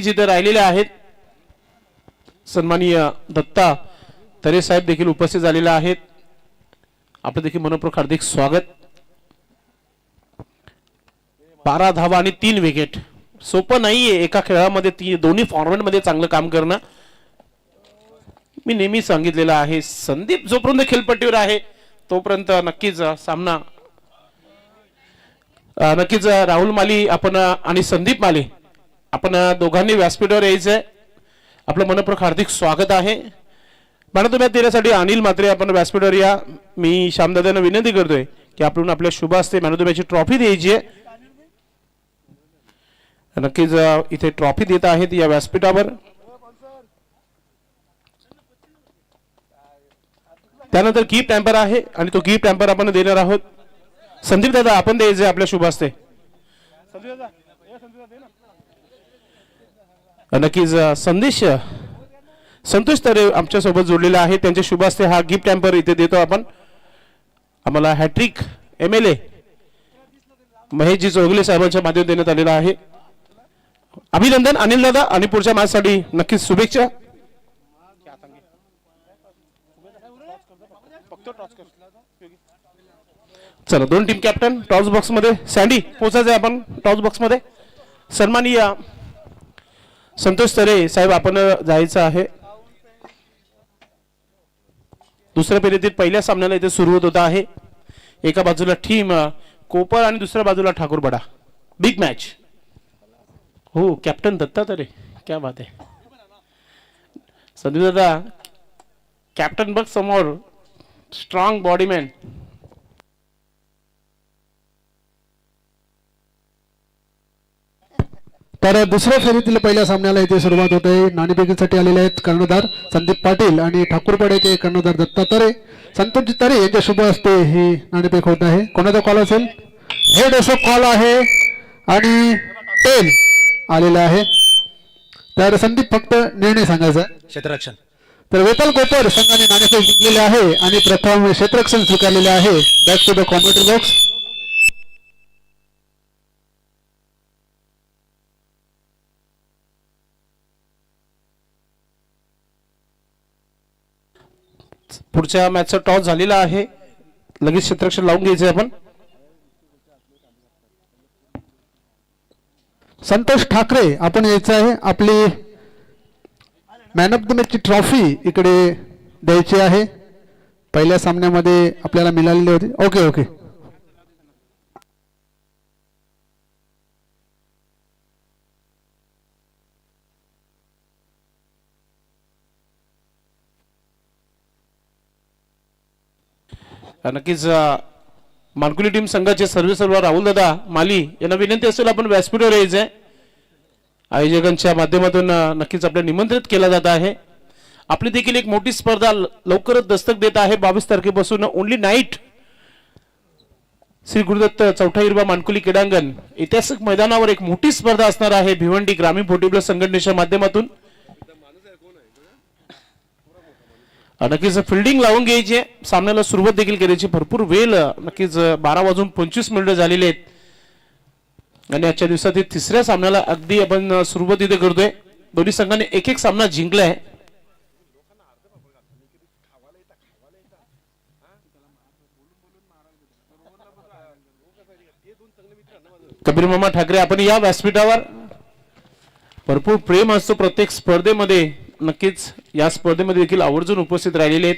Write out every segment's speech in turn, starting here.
जिथे राहिलेले आहेत सन्माननीय दत्ता तरे साहेब देखील उपस्थित झालेले आहेत। आपलं देखील मनपूर्वक हार्दिक स्वागत। 12 धावा आणि 3 विकेट सोपं नाहीये एका खेळामध्ये दोन्ही फॉर्मॅट मध्ये चांगलं काम करणं। मी नेहमी सांगितलेलं आहे संदीप जोपर्यंत खेळपट्टीवर आहे तोपर्यंत नक्कीच सामना नक्कीच राहुल माली आपण आणि संदीप माली आपण दोघांनी व्यासपीठावर यायचंय। आपलं मनपूर्वक हार्दिक स्वागत आहे। मॅडम तुम्ही देण्यासाठी अनिल म्हात्रे आपण व्यासपीठावर या। मी श्यामदादांना विनंती करतोय की आपण आपल्या शुभ हस्ते मॅडम तुम्ही ट्रॉफी द्यायची आहे। नक्कीच इथे ट्रॉफी देत आहेत या व्यासपीठावर। त्यानंतर गिफ्ट टॅम्पर आहे आणि तो गिफ्ट टॅम्पर आपण देणार आहोत। संदीप दादा आपण द्यायचे आपल्या शुभ हस्ते। नक्कीच संदेश संतोष तरे आमच्या सोबत जोडलेला आहे त्यांच्या शुभ हस्ते हा गिफ्ट टॅम्पर इथे देतो आपण। आम्हाला हॅट्रिक एमएलए महेशजी चौगले साहेबांच्या माध्यमातून देण्यात आलेला आहे। अभिनंदन अनिल दादा आणि पुढच्या मॅचसाठी नक्कीच शुभेच्छा। चला दोन टीम कॅप्टन टॉस बॉक्स मध्ये सँडी पोहोचायचं आपण टॉस बॉक्स मध्ये। सन्माननीय संतोष तरे साहेब आपण जायचं आहे। दुसऱ्या फेरीतील पहिल्या सामन्याला इथे सुरू होत होता आहे। एका बाजूला टीम कोपर आणि दुसऱ्या बाजूला ठाकूरपाडा बिग मॅच। हो कॅप्टन दत्ता तरे क्या बात आहे। संदीप दादा कॅप्टन बघ समोर स्ट्रॉंग बॉडीमॅन। तर दुसऱ्या फेरीतील पहिल्या सामन्याला इथे सुरुवात होते। नाणेफेकीसाठी आलेले आहेत कर्णधार संदीप पाटील आणि ठाकूरपाड्याचे कर्णधार दत्ता तरे। संतोषजी तरे यांच्या शुभ हस्ते ही नाणेफेक होत आहे। कोणाचा कॉल असेल? हेड असो कॉल आहे आणि टेल आलेला आहे। तर संदीप फक्त निर्णय सांगायचा क्षेत्ररक्षण। तर वेताल कोपर संघाने नाणेफेक जिंकलेले आहे आणि प्रथम क्षेत्ररक्षण स्वीकारलेले आहे। Back to the commentary box. पुढच्या मॅचचा टॉस झालेला आहे लगेच क्षेत्ररक्षण लावून घ्यायचे आपण। संतोष ठाकरे आपण यायचं आहे। आपली मॅन ऑफ द मॅच ची ट्रॉफी इकडे द्यायची आहे। पहिल्या सामन्यामध्ये आपल्याला मिळालेली होती। ओके ओके नक्कीच मानकुली टीम संघाचे सर्व राहुल दादा माली यांना विनंती असेल आपण व्यासपीठावर यायचंय। आयोजकांच्या माध्यमातून नक्कीच आपल्याला निमंत्रित केला जात आहे। आपली देखील एक मोठी स्पर्धा लवकरच दस्तक देत आहे। 22 तारखेपासून ओनली नाईट श्री गुरुदत्त चौथा हिरवा मानकुली क्रीडांगण ऐतिहासिक मैदानावर एक मोठी स्पर्धा असणार आहे भिवंडी ग्रामीण फुटबॉल संघटनेच्या माध्यमातून। नक्कीच फिल्डिंग लावून घ्यायची सामन्याला सुरुवात देखील करायची। भरपूर वेळ नक्कीच 12:25 झालेले आहेत आणि आजच्या दिवसात तिसऱ्या सामन्याला अगदी आपण सुरुवात इथे करतोय। दोन्ही संघांनी एक एक सामना जिंकलाय। कबीर मामा ठाकरे आपण या व्यासपीठावर। भरपूर प्रेम असतो प्रत्येक स्पर्धेमध्ये। नक्कीच या स्पर्धेमध्ये देखील आवर्जून उपस्थित राहिलेले आहेत।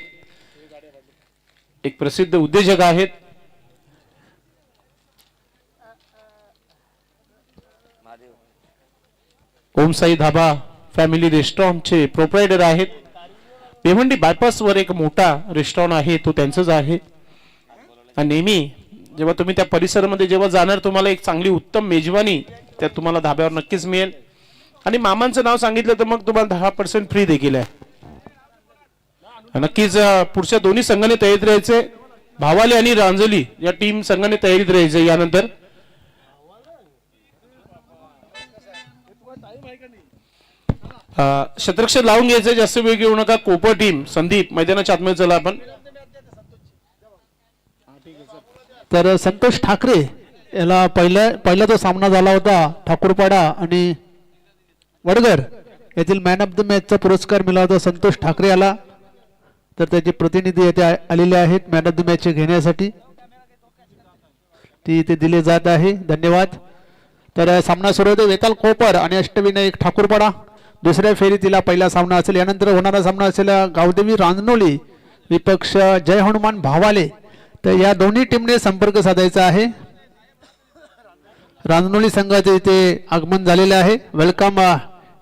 एक प्रसिद्ध उद्योजक आहेत ओम साई धाबा फॅमिली रेस्टॉरंटचे प्रोप्रायटर आहेत। भिवंडी बायपास वर एक मोठा रेस्टॉरंट आहे तो त्यांचंच आहे। आणि नेहमी जेव्हा तुम्ही त्या परिसरामध्ये जेव्हा जाणार तुम्हाला एक चांगली उत्तम मेजवानी त्या तुम्हाला धाब्यावर नक्कीच मिळेल। आणि मामांचं नाव सांगितलं तर मग तुम्हाला 10% फ्री देखील आहे। नक्कीच पुढच्या दोन्ही संघाने तयारीत राहायचे। भावाली आणि रांजली या टीम संघाने तयारीत राहायचे। यानंतर क्षेत्ररक्षण लावून घ्यायचं जास्त वेळ घेऊ नका। कोपर टीम संदीप मैदानाच्या आतमध्ये चला आपण। तर संतोष ठाकरे याला पहिला जो सामना झाला होता ठाकूरपाडा आणि वडगर येथील मॅन ऑफ द मॅचचा पुरस्कार मिळाला होता संतोष ठाकरे याला, तर त्याचे प्रतिनिधी येथे आलेले आहेत मॅन ऑफ द मॅच घेण्यासाठी, ती इथे दिले जात आहे. धन्यवाद. तर सामना सुरू होतो वेताल कोपर आणि अष्टविनायक ठाकूरपाडा. दुसऱ्या फेरीतीला पहिला सामना असेल. यानंतर होणारा सामना असेल गावदेवी रांजनोली विपक्ष जय हनुमान भावाले. तर या दोन्ही टीमने संपर्क साधायचा आहे. रांजनोली संघाचे इथे आगमन झालेले आहे. Welcome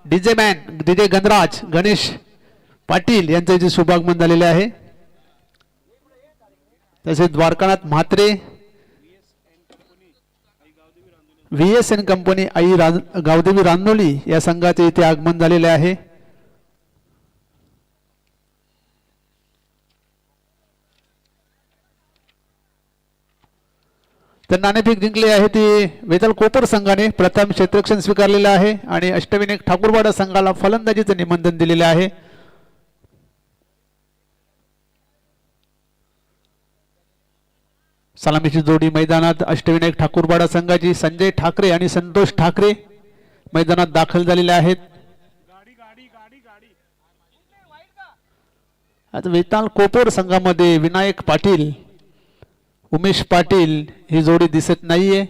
DJ man DJ Ganraj Ganesh Patil यांचे इथे शुभागमन झालेले आहे. तसेच द्वारकानाथ म्हात्रे VSN कंपनी आई गावदेवी रांजनोली या संघाचे इथे आगमन झालेले आहे. तर नाणेफेक जिंकली आहे ती वेताल कोपर संघाने. प्रथम क्षेत्ररक्षण स्वीकारलेलं आहे आणि अष्टविनायक ठाकूरवाडा संघाला फलंदाजीचे निमंत्रण दिलेले आहे. सलामीची जोडी मैदानात अष्टविनायक ठाकूरवाडा संघाची संजय ठाकरे आणि संतोष ठाकरे मैदानात दाखल झालेले आहेत. आता वेताल कोपर संघामध्ये विनायक पाटील उमेश पाटील ही जोडी दिसत नाहीये.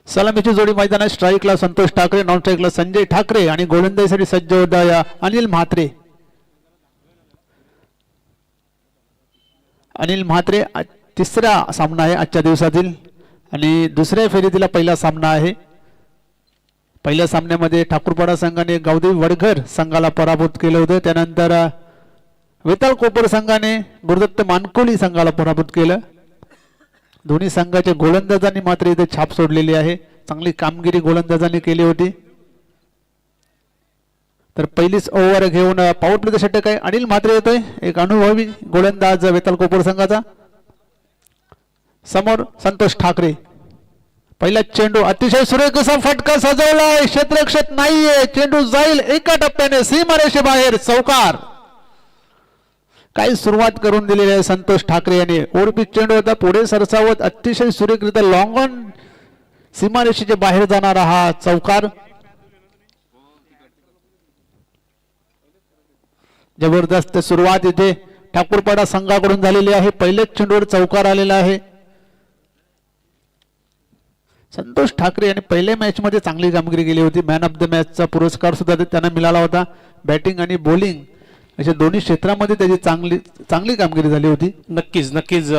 सलामीची जोडी मैदानात स्ट्राईकला संतोष ठाकरे, नॉन स्ट्राईकला संजय ठाकरे आणि गोलंदाजीसाठी सज्ज होता अनिल म्हात्रे. अनिल म्हात्रे तिसरा सामना आहे आजच्या दिवसातील आणि दुसऱ्या फेरीतील पहिला सामना आहे. पहिल्या सामन्यामध्ये ठाकूरपाडा संघाने गावदेवी वडघर संघाला पराभूत केलं होतं. त्यानंतर वेताल कोपर संघाने गुरुदत्त मानकोली संघाला पराभूत केलं. दोन्ही संघाच्या गोलंदाजांनी मात्र इथे छाप सोडलेली आहे. चांगली कामगिरी गोलंदाजांनी केली होती. तर पहिलीच ओव्हर घेऊन पॉवर प्ले षटक आहे. अनिल म्हात्रे येतोय, एक अनुभवी गोलंदाज वेताल कोपर संघाचा. समोर संतोष ठाकरे. पहिला चेंडू अतिशय सुरेख असा फटका सजवलाय, क्षेत्ररक्षक नाहीये, चेंडू जाईल एका टप्प्याने सीमारेषे बाहेर, चौकार. काही सुरुवात करून दिलेली आहे संतोष ठाकरे यांनी. ओरपी चेंडू होता पुढे सरसावत अतिशय सुरेखरित्या लॉंग ऑन सीमारेषेच्या बाहेर जाणारा हा चौकार. जबरदस्त सुरुवात इथे ठाकूरपाडा संघाकडून झालेली आहे. पहिलेच चेंडूवर चौकार आलेला आहे. संतोष ठाकरे यांनी पहिल्या मॅच मध्ये चांगली कामगिरी केली होती. मॅन ऑफ द मॅचचा पुरस्कार सुद्धा त्यांना मिळाला होता. बॅटिंग आणि बॉलिंग अशा दोन्ही क्षेत्रामध्ये त्याची चांगली कामगिरी झाली होती. नक्कीच नक्कीच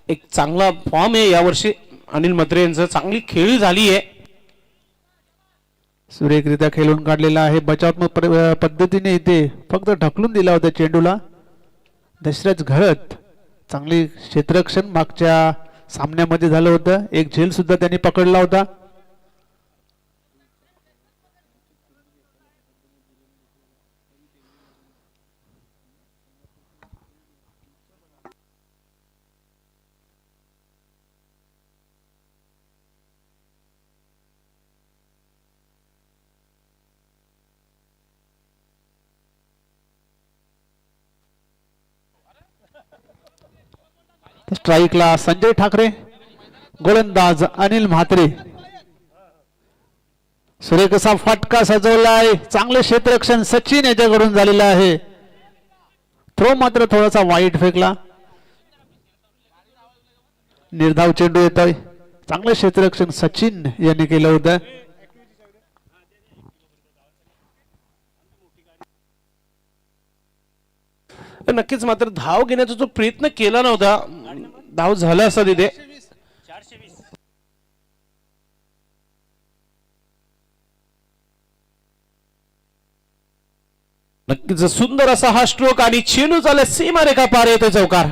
एक चांगला फॉर्म आहे यावर्षी अनिल म्हात्रे यांचं. चांगली खेळी झाली आहे. सुरेखरित्या खेळून काढलेला आहे. बचावात्मक पद्धतीने इथे फक्त ढकलून दिला होता चेंडूला. दशरथ घळत चांगली क्षेत्ररक्षण मागच्या सामन्यामध्ये झालं होतं. एक झेल सुद्धा त्यांनी पकडला होता. स्ट्राईकला संजय ठाकरे, गोलंदाज अनिल म्हात्रे. सुरेख असा फटका सजवलाय. चांगले क्षेत्ररक्षण सचिन याच्याकडून झालेलं आहे. थ्रो मात्र थोडासा वाईट फेकला. निर्धाव चेंडू येतोय. चांगले क्षेत्ररक्षण सचिन यांनी केलं होतं. नक्कीच मात्र धाव घेण्याचा जो प्रयत्न केला नव्हता, धाव झाला असता तिथे. नक्कीच सुंदर असा हा स्ट्रोक आणि चेंडू झाला सीमारेखा पार येतो चौकार.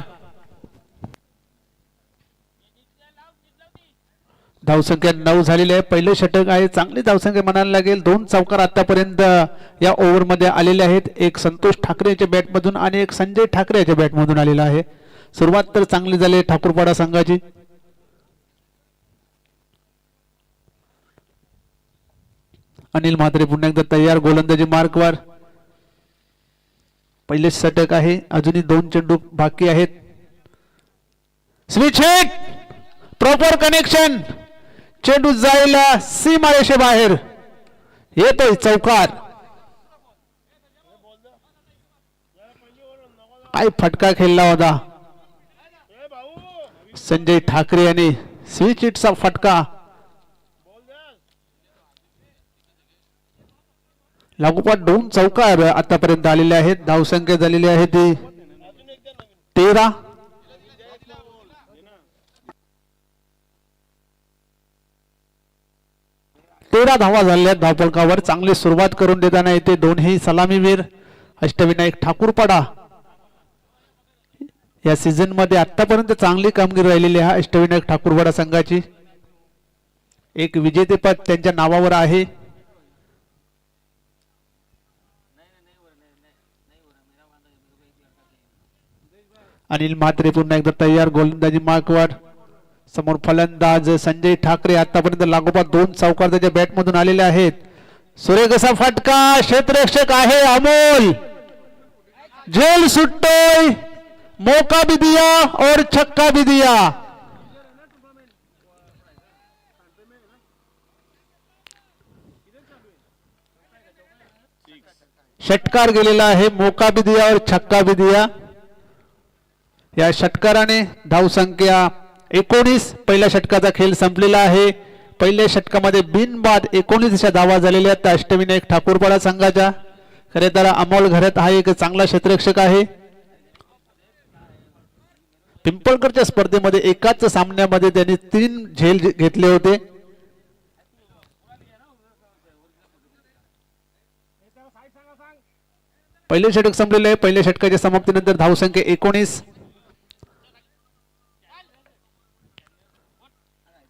धावसंख्या 9 झालेली आहे. पहिले षटक आहे, चांगली धावसंख्या म्हणायला लागेल. 2 चौकार आतापर्यंत या ओव्हरमध्ये आलेले आहेत. एक संतोष ठाकरे याच्या बॅटमधून आणि एक संजय ठाकरे याच्या बॅटमधून आलेला आहे. सुरुवात तर चांगली झाली ठाकूरपाडा संघाची. अनिल म्हात्रे पुन्हा एकदा तयार गोलंदाजी मार्कवर. पहिले षटक आहे, अजूनही 2 चेंडू बाकी आहेत. स्विच हिट, प्रॉपर कनेक्शन, चेंडू जायला सीमारेषे बाहेर येतोय चौकार. काय फटका खेळला होता संजय ठाकरे याने, स्विच हिटचा फटका. लागोपाठ 2 चौकार आतापर्यंत आलेले आहेत. धावसंख्या झालेली आहे ती 13. धावा झालेल्या धावफलकावर. चांगली सुरुवात करून देताना येते दोन्ही सलामीवीर अष्टविनायक ठाकूरपाडा. या सीझन मध्ये आतापर्यंत चांगली कामगिरी राहिलेली आहे अष्टविनायक ठाकूरपाडा संघाची. एक विजेतेपद त्यांच्या नावावर आहे. अनिल म्हात्रे पुन्हा एकदा तयार गोलंदाजी मार्कवर. समोर फलंदाज संजय ठाकरे. आतापर्यंत लागोपाठ 2 चौकार त्याच्या बॅटमधून आलेले आहेत. सुरेख असा फटका, क्षेत्ररक्षक आहे अमोल, झेल सुटतोय, मौका भी दिया और छक्का भी दिया. षटकार गेलेला आहे, मौका भी दिया और छक्का भी दिया. या षटकाराने धावसंख्या 19. पहिल्या षटकाचा खेळ संपलेला आहे. पहिल्या षटकामध्ये बिनबाद 19 धावा झालेल्या आहेत अष्टविनायक ठाकूरपाडा संघाच्या. खरे तर अमोल घरत हा एक चांगला क्षेत्ररक्षक आहे. पिंपळकरच्या स्पर्धेमध्ये एकाच सामन्यामध्ये त्यांनी 3 झेल घेतले होते. पहिले षटक संपलेले आहे. पहिल्या षटकाच्या समाप्तीनंतर धावसंख्या 19.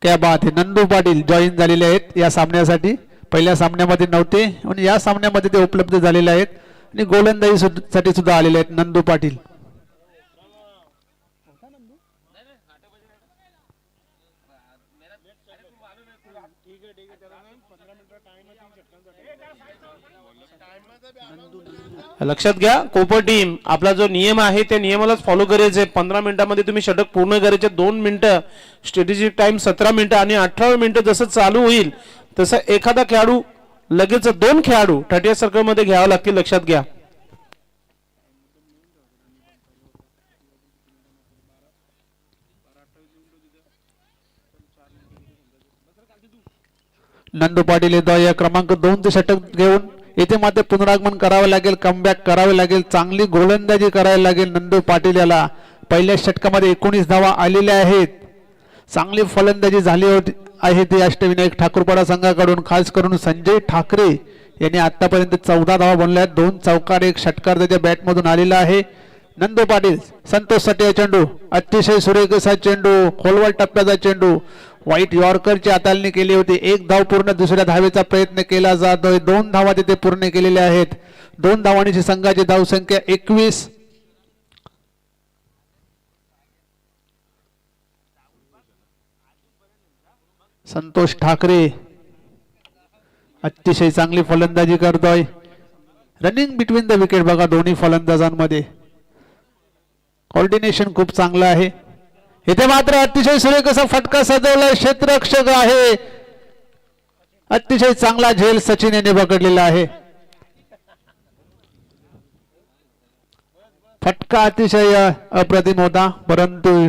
क्या बात आहे. नंदू पाटील जॉईन झालेले आहेत या सामन्यासाठी. पहिल्या सामन्यामध्ये नव्हते आणि या सामन्यामध्ये ते उपलब्ध झालेले आहेत आणि गोलंदाजी साठी सुद्धा आलेले आहेत नंदू पाटील. लक्षात घ्या कोपर टीम, आपला जो नियम आहे त्या नियमालाच फॉलो करायचे. 15 मिनिटांमध्ये तुम्ही षटक पूर्ण करायचे. 2 मिनिटं स्ट्रॅटेजिक टाइम 17 मिनिटं आणि 18 मिनिटं जसं चालू होईल तसं एखादा खेळाडू लगेच 2 खेळाडू 30 सर्कल मध्ये घ्यावं लागतील. लक्षात घ्या. नंदू पाटील येतो या क्रमांक 2 चे षटक घेऊन. येथे मात्र पुनरागमन करावे लागेल, कमबॅक करावे लागेल, चांगली गोलंदाजी करायला लागेल नंदू पाटील याला. पहिल्या षटकामध्ये 19 धावा आलेल्या आहेत. चांगली फलंदाजी झाली होती आहे ती अष्टविनायक ठाकूरपाडा संघाकडून. खास करून संजय ठाकरे यांनी आतापर्यंत 14 धावा बनल्या. 2 चौकार 1 षटकार त्याच्या बॅटमधून आलेला आहे. नंदू पाटील, संतोष सटे चेंडू, अतिशय सुरेख असा चेंडू, खोलवर टप्प्याचा चेंडू, व्हाईट यॉर्करची हाताळणी केली होती. 1 धाव पूर्ण, दुसऱ्या धावेचा प्रयत्न केला जातोय. 2 धावा तिथे पूर्ण केलेल्या आहेत. 2 धावांची संघाची धावसंख्या 21. संतोष ठाकरे अतिशय चांगली फलंदाजी करतोय. रनिंग बिटवीन द विकेट बघा दोन्ही फलंदाजांमध्ये. कोऑर्डिनेशन खूप चांगलं आहे. इथे मात्र अतिशय सुरेख असा फटका सजवलाय. क्षेत्ररक्षक आहे, अतिशय चांगला झेल सचिन यांनी पकडलेला आहे. फटका अतिशय अप्रतिम होता, परंतु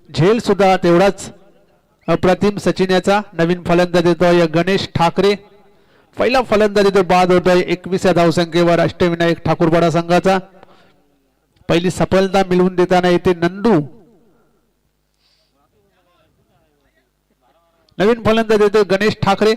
झेल सुद्धा तेवढाच अप्रतिम. सचिन याचा नवीन फलंदाज येतोय गणेश ठाकरे. पहिला फलंदाज येतो बाद होतोय 21 धावसंख्येवर अष्टविनायक ठाकूरपाडा संघाचा. पहिली सफलता मिळवून देताना येते नंदू. नवीन फलंदाज येतो गणेश ठाकरे.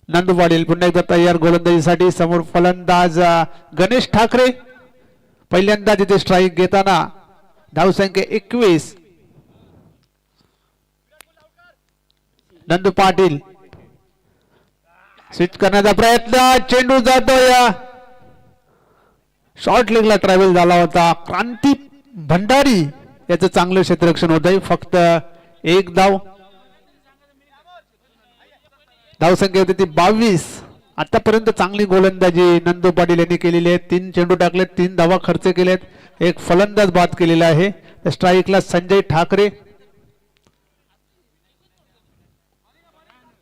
नंदू पाटील पुन्हा एकदा तयार गोलंदाजीसाठी. समोर फलंदाज गणेश ठाकरे. पहिल्यांदा तिथे स्ट्राईक घेताना धावसंख्या 21. नंदू पाटील स्विच करण्याचा प्रयत्न. चेंडू जातो या शॉर्ट लेगला ट्रॅव्हल झाला होता. क्रांती भंडारी याचं चांगलं क्षेत्ररक्षण होत आहे. फक्त एक धाव. धावसंख्या होती ती 22. आतापर्यंत चांगली गोलंदाजी नंदू पाटील यांनी केलेली आहे. 3 चेंडू टाकलेत, 3 धावा खर्च केलेत, एक फलंदाज बाद केलेला आहे. स्ट्राईकला संजय ठाकरे.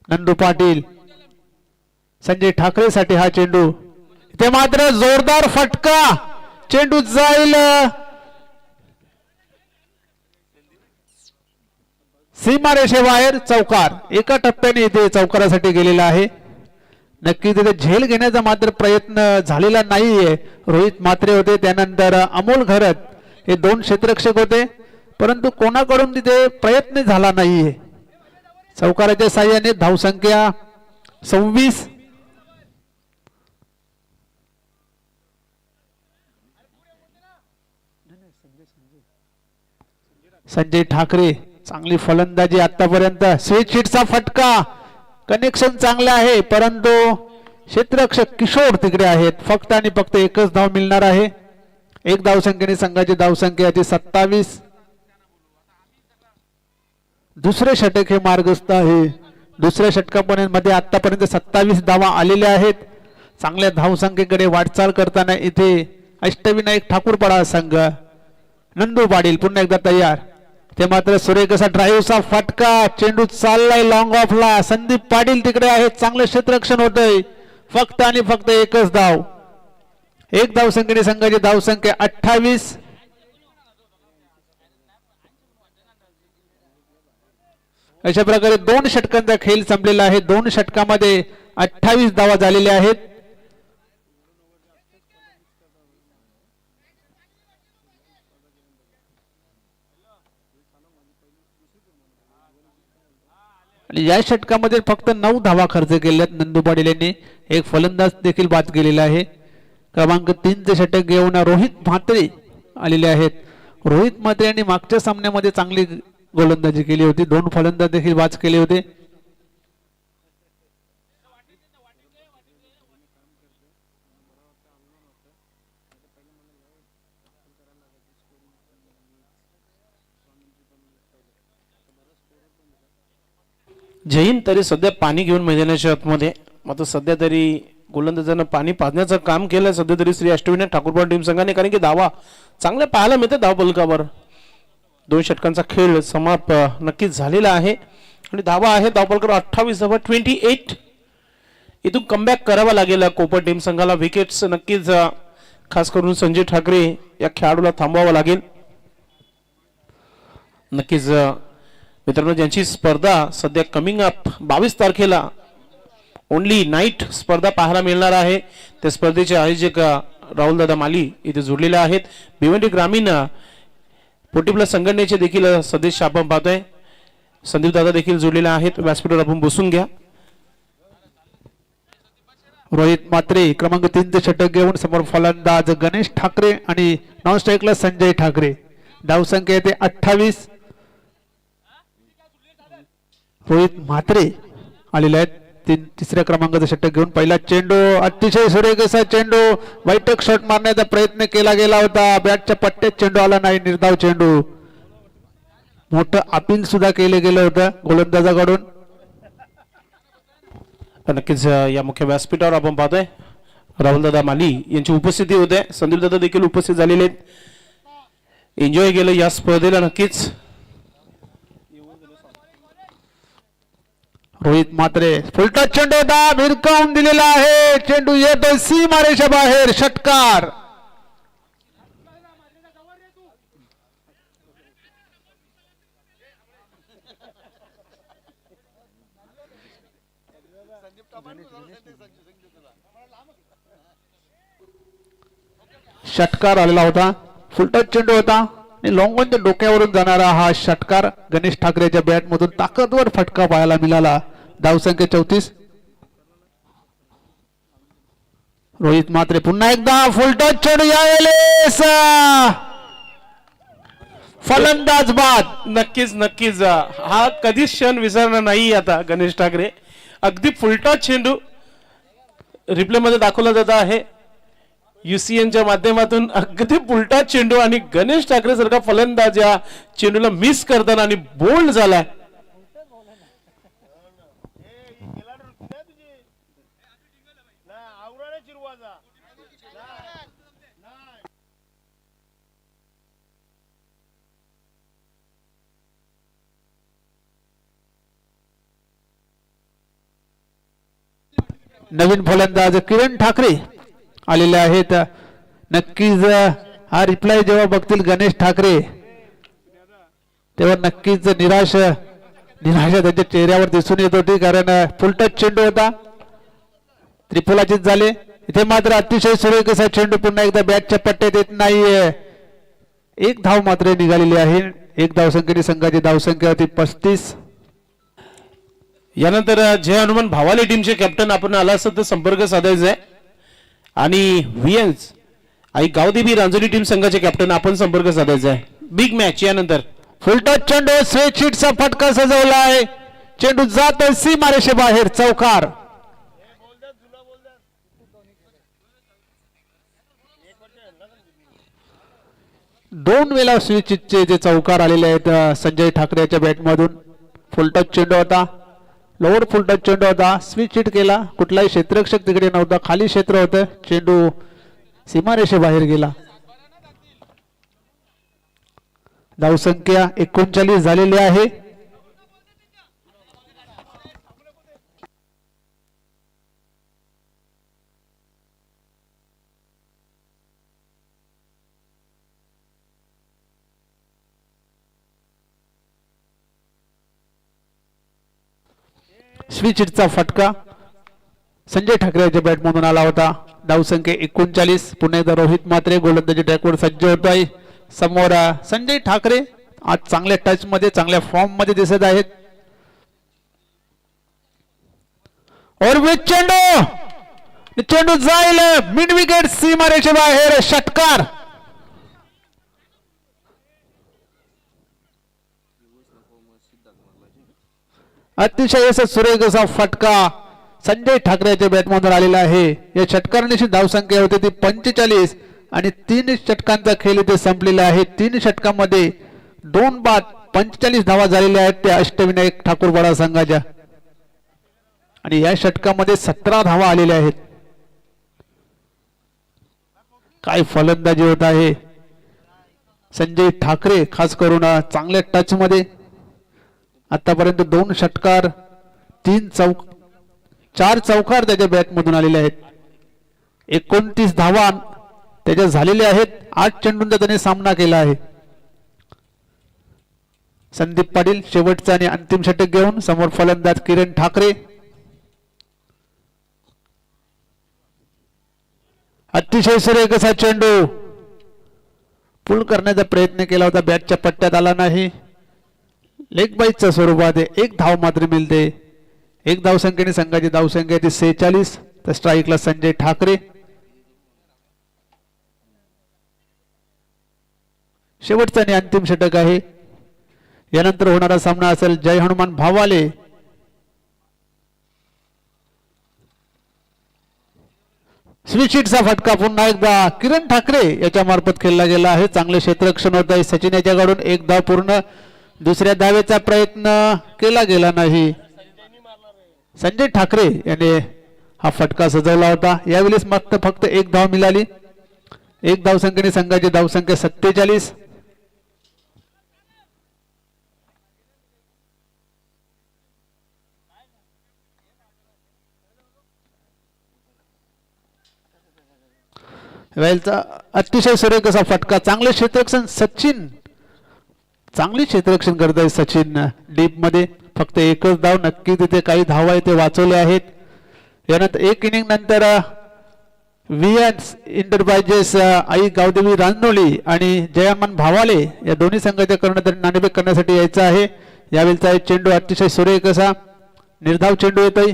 नंदू पाटील संजय ठाकरे साठी हा चेंडू. ते मात्र जोरदार फटका. चेंडू जाईल सीमारेषेबाहेर. चौकार एका टप्प्याने इथे चौकारासाठी गेलेला आहे. नक्की तिथे झेल घेण्याचा मात्र प्रयत्न झालेला नाहीये. रोहित म्हात्रे होते, त्यानंतर अमोल घरत हे 2 क्षेत्ररक्षक होते, परंतु कोणाकडून तिथे प्रयत्न झाला नाहीये. चौकाराच्या साह्याने धावसंख्या 26. संजय ठाकरे चांगली फलंदाजी आतापर्यंत. स्विच हिटचा फटका. कनेक्शन चांगले आहे, परंतु क्षेत्ररक्षक किशोर तिकडे आहेत. फक्त आणि फक्त एकच धाव मिळणार आहे. एक धावसंख्येने संघाची धावसंख्या ती 27. दुसरे षटक हे मार्गस्थ आहे. दुसऱ्या षटकामध्ये आतापर्यंत 27 धावा आलेल्या आहेत. चांगल्या धावसंख्येकडे वाटचाल करताना इथे अष्टविनायक ठाकूरपाडा संघ. नंदू पाटील पुन्हा एकदा तयार. ते मात्र सुरेख असा ड्राईव्हचा फटका. चेंडू चाललाय लॉंग ऑफला. संदीप पाटील तिकडे आहेत. चांगलं क्षेत्ररक्षण होतंय. फक्त आणि फक्त एकच धाव. एक धावसंख्येने संघाची धावसंख्या 28. अशा प्रकारे 2 षटकांचा खेळ संपलेला आहे. 2 षटकामध्ये 28 धावा झालेल्या आहेत. आणि या षटकामध्ये फक्त 9 धावा खर्च केल्यात नंदू पाटील यांनी. एक फलंदाज देखील बाद केलेला आहे. क्रमांक 3 चे षटक घेऊन रोहित म्हात्रे आलेले आहेत. रोहित म्हात्रे यांनी मागच्या सामन्यामध्ये चांगली गोलंदाजी केली होती. 2 फलंदाज देखील बाद केले होते. जैन तरी सध्या पाणी घेऊन मैदानाच्या आतमध्ये. मात्र सध्या तरी गोलंदाजांना पाणी पाजण्याचं काम केलं सध्या तरी श्री अष्टविनायक ठाकूरपाडा टीम संघाने. कारण की धावा चांगल्या पाहायला मिळते धाव फलकावर. 2 षटकांचा खेळ समाप्त नक्कीच झालेला आहे आणि धावा आहे धाव फलकावर 28 धावा 28. इथून कमबॅक करावा लागेल कोपर टीम संघाला. विकेट्स नक्कीच खास करून संजय ठाकरे या खेळाडूला थांबवावं लागेल. नक्कीच मित्रांनो, ज्यांची स्पर्धा सध्या कमिंग अप 22 तारखेला ओनली नाईट स्पर्धा पाहायला मिळणार आहे. त्या स्पर्धेचे आयोजक राहुल दादा माली इथे जोडलेले आहेत. भिवंडी ग्रामीण पोटी संघटनेचे देखील सदस्य आपण पाहतोय. संदीप दादा देखील जोडलेले आहेत. व्यासपीठावर आपण बसून घ्या. रोहित म्हात्रे क्रमांक 3 चे षटक घेऊन समोर फलंदाज गणेश ठाकरे आणि नॉन स्ट्राईकला संजय ठाकरे. धावसंख्या येते 28. रोहित म्हात्रे आलेले आहेत. तिसऱ्या क्रमांकाचा षटक घेऊन. पहिला चेंडू अतिशय सुरेख असा चेंडू. बैठक शॉट मारण्याचा प्रयत्न केला गेला होता. बॅटच्या पट्ट्यात चेंडू आला नाही. निर्धाव चेंडू. मोठं अपील सुद्धा केलं गेलं होतं गोलंदाजाकडून. नक्कीच या मुख्य व्यासपीठावर आपण पाहतोय राहुल दादा माली यांची उपस्थिती होते. संदीप दादा देखील उपस्थित झालेले आहेत. एन्जॉय केलं या स्पर्धेला नक्कीच. रोहित म्हात्रे फुलटा चेंडू होता. भिरकावून दिलेला आहे. चेंडू येतोय सीमारेषा बाहेर. षटकार. षटकार आलेला होता, फुलटच चेंडू होता आणि लॉंगॉनच्या डोक्यावरून जाणारा हा षटकार गणेश ठाकरेच्या बॅट मधून ताकदवर फटका पाहायला मिळाला. धावसंख्या 34. रोहित म्हात्रे पुन्हा एकदा फुलटच चेंडू, यावेळेस फलंदाज बाद. नक्कीच नक्कीच हा कधीच क्षण विसरणार नाही आता गणेश ठाकरे. अगदी फुलटॉस चेंडू रिप्ले मध्ये दाखवला जात आहे युसीएनच्या माध्यमातून. अगदी फुलटॉस चेंडू आणि गणेश ठाकरे सारखा फलंदाज या चेंडूला मिस करताना आणि बोल्ड झालाय. नवीन फलंदाज किरण ठाकरे आलेले आहेत. नक्कीच हा रिप्लाय जेव्हा बघतील गणेश ठाकरे तेव्हा नक्कीच निराशा त्यांच्या चेहऱ्यावर दिसून येत होती, कारण फुलटच चेंडू होता. त्रिफुलाचीत झाले. इथे मात्र अतिशय सुरेख असा चेंडू पुन्हा एकदा बॅटच्या पट्ट्यात येत नाहीये. एक धाव मात्र निघालेली आहे. एक धावसंख्येने संघाची धावसंख्या होती 35. यानंतर जय हनुमान भावाले टीमचे कॅप्टन आपण आला असत तर संपर्क साधायचा आहे आणि व्हीएन्स आई गावदेवी रांजोली टीम संघाचे कॅप्टन आपण संपर्क साधायचा आहे. बिग मॅच यानंतर फुलटच चेंडू, स्वेटशीटचा फटका सजवला आहे. चेंडू जातोय सीमारेषे बाहेर, चौकार. दोन वेळा स्विचचे जे चौकार आलेले आहेत संजय ठाकरे याच्या बॅटमधून. फुलटच चेंडू होता, लोअर फुलटच चेंडू होता, स्विच हिट केला. कुठलाही क्षेत्ररक्षक तिकडे नव्हता, खाली क्षेत्र होतं. चेंडू सीमारेषे बाहेर गेला. धावसंख्या 39 झालेली आहे. स्विच हिटचा फटका संजय ठाकरे याच्या बॅटमधून आला होता. धावसंख्या 39. पुन्हा एकदा रोहित म्हात्रे गोलंदाजी ट्रॅकवर सज्ज होत आहे. समोर संजय ठाकरे आज चांगल्या टच मध्ये, चांगल्या फॉर्म मध्ये दिसत आहेत. और चेंडू जाईल मिड विकेट, सीमारेषे बाहेर, षटकार. अतिशय असा सुरेख असा फटका संजय ठाकरे याच्या बॅटमधून आलेला आहे. या षटकाराची धावसंख्या होती ती 45 आणि 3 षटकांचा खेळ इथे संपलेला आहे. 3 षटकांमध्ये 2 बाद 45 धावा झालेल्या आहेत त्या अष्टविनायक ठाकूरपाडा संघाच्या, आणि या षटकामध्ये 17 धावा आलेल्या आहेत. काय फलंदाजी होत आहे संजय ठाकरे, खास करून चांगल्या टच मध्ये. आतापर्यंत 2 षटकार, 4 चौकार त्याच्या बॅटमधून आलेले आहेत. 29 धावा त्याच्या झालेल्या आहेत. 8 चेंडूंचा त्याने सामना केला आहे. संदीप पाटील शेवटचा आणि अंतिम षटक घेऊन समोर फलंदाज किरण ठाकरे. अतिशय सुरेख असा चेंडू पुल करण्याचा प्रयत्न केला होता, बॅटच्या पट्ट्यात आला नाही. लेग बाईटच्या स्वरूपात 1 धाव मात्र मिळते. 1 धावसंख्येने संघाची धावसंख्या ती 46. तर स्ट्राईकला संजय ठाकरे. शेवटचा आणि अंतिम षटक आहे. यानंतर होणारा सामना असेल जय हनुमान भावाले स्विचचा फटका पुन्हा एकदा किरण ठाकरे याच्या मार्फत खेळला गेला आहे. चांगले क्षेत्ररक्षण होत आहे सचिन याच्याकडून. 1 धाव पूर्ण. दुसऱ्या धावेचा प्रयत्न केला गेला नाही. संजय ठाकरे याने हा फटका सजवला होता. यावेळेस फक्त 1 धाव मिळाली. 1 धावसंख्येने संघाची धावसंख्या 47. वेलचा अतिशय सुरेख असा फटका. चांगले क्षेत्ररक्षण सचिन, चांगली क्षेत्ररक्षण करत आहे सचिन डीप मध्ये. फक्त 1च धाव. नक्की तिथे काही धावा ते वाचवले आहेत. यानंतर एक इनिंग नंतर व्हीएस इंटरप्राइजेस आई गावदेवी रांजनोली आणि जयमान भावाले या दोन्ही संघाच्या कर्णधार नाणेफेक करण्यासाठी यायचं आहे. यावेळचा चेंडू अतिशय सुरेख असा निर्धाव चेंडू येतोय.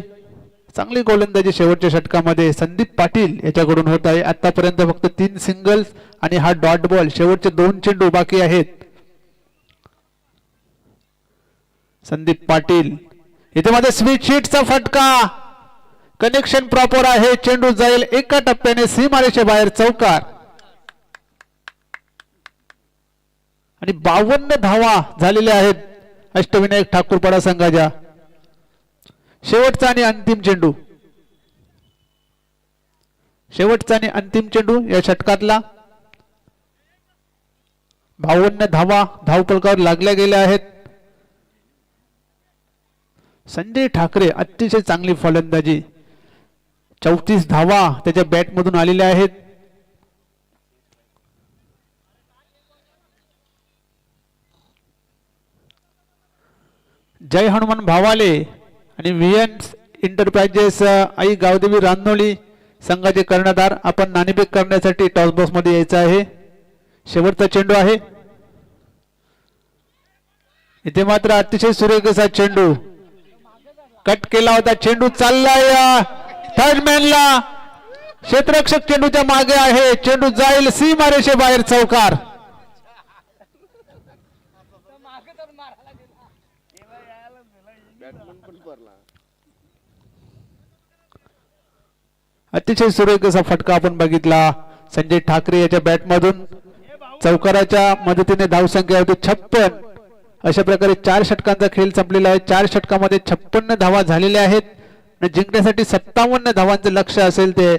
चांगली गोलंदाजी शेवटच्या षटकामध्ये संदीप पाटील याच्याकडून होत आहे. आतापर्यंत फक्त 3 सिंगल्स आणि हा डॉट बॉल. शेवटचे 2 चेंडू बाकी आहेत. संदीप पाटील इथे मध्ये स्वीट शीटचा फटका. कनेक्शन प्रॉपर आहे. चेंडू जाईल एका टप्प्याने सीमारेषे बाहेर चौकार आणि 52 धावा झालेल्या आहेत अष्टविनायक ठाकूरपाडा संघाच्या. शेवटचा आणि अंतिम चेंडू. शेवटचा आणि अंतिम चेंडू या षटकातला. 52 धावा धावफलकावर लागल्या गेल्या आहेत. संजय ठाकरे अतिशय चांगली फलंदाजी. 34 धावा त्याच्या बॅटमधून आलेल्या आहेत. जय हनुमान भावाले आणि व्हीएस इंटरप्राइजेस आई गावदेवी रांजनोली संघाचे कर्णधार आपण नाणेफेक करण्यासाठी टॉस बॉक्स मध्ये यायचं आहे. शेवटचा चेंडू आहे. इथे मात्र अतिशय सुरेख असा चेंडू कट केला होता. चेंडू चाललाय थर्डमॅनला. क्षेत्ररक्षक चेंडूच्या मागे आहे. चेंडू जाईल सीमारेषे बाहेर चौकार. अतिशय सुरेख असा फटका आपण बघितला संजय ठाकरे याच्या बॅटमधून. चौकाराच्या मदतीने धावसंख्या होती 56. अशा प्रकारे 4 षटकांचा खेळ संपलेला आहे. 4 षटकामध्ये 56 धावा झालेल्या आहेत. जिंकण्यासाठी 57 धावांचे लक्ष्य असेल ते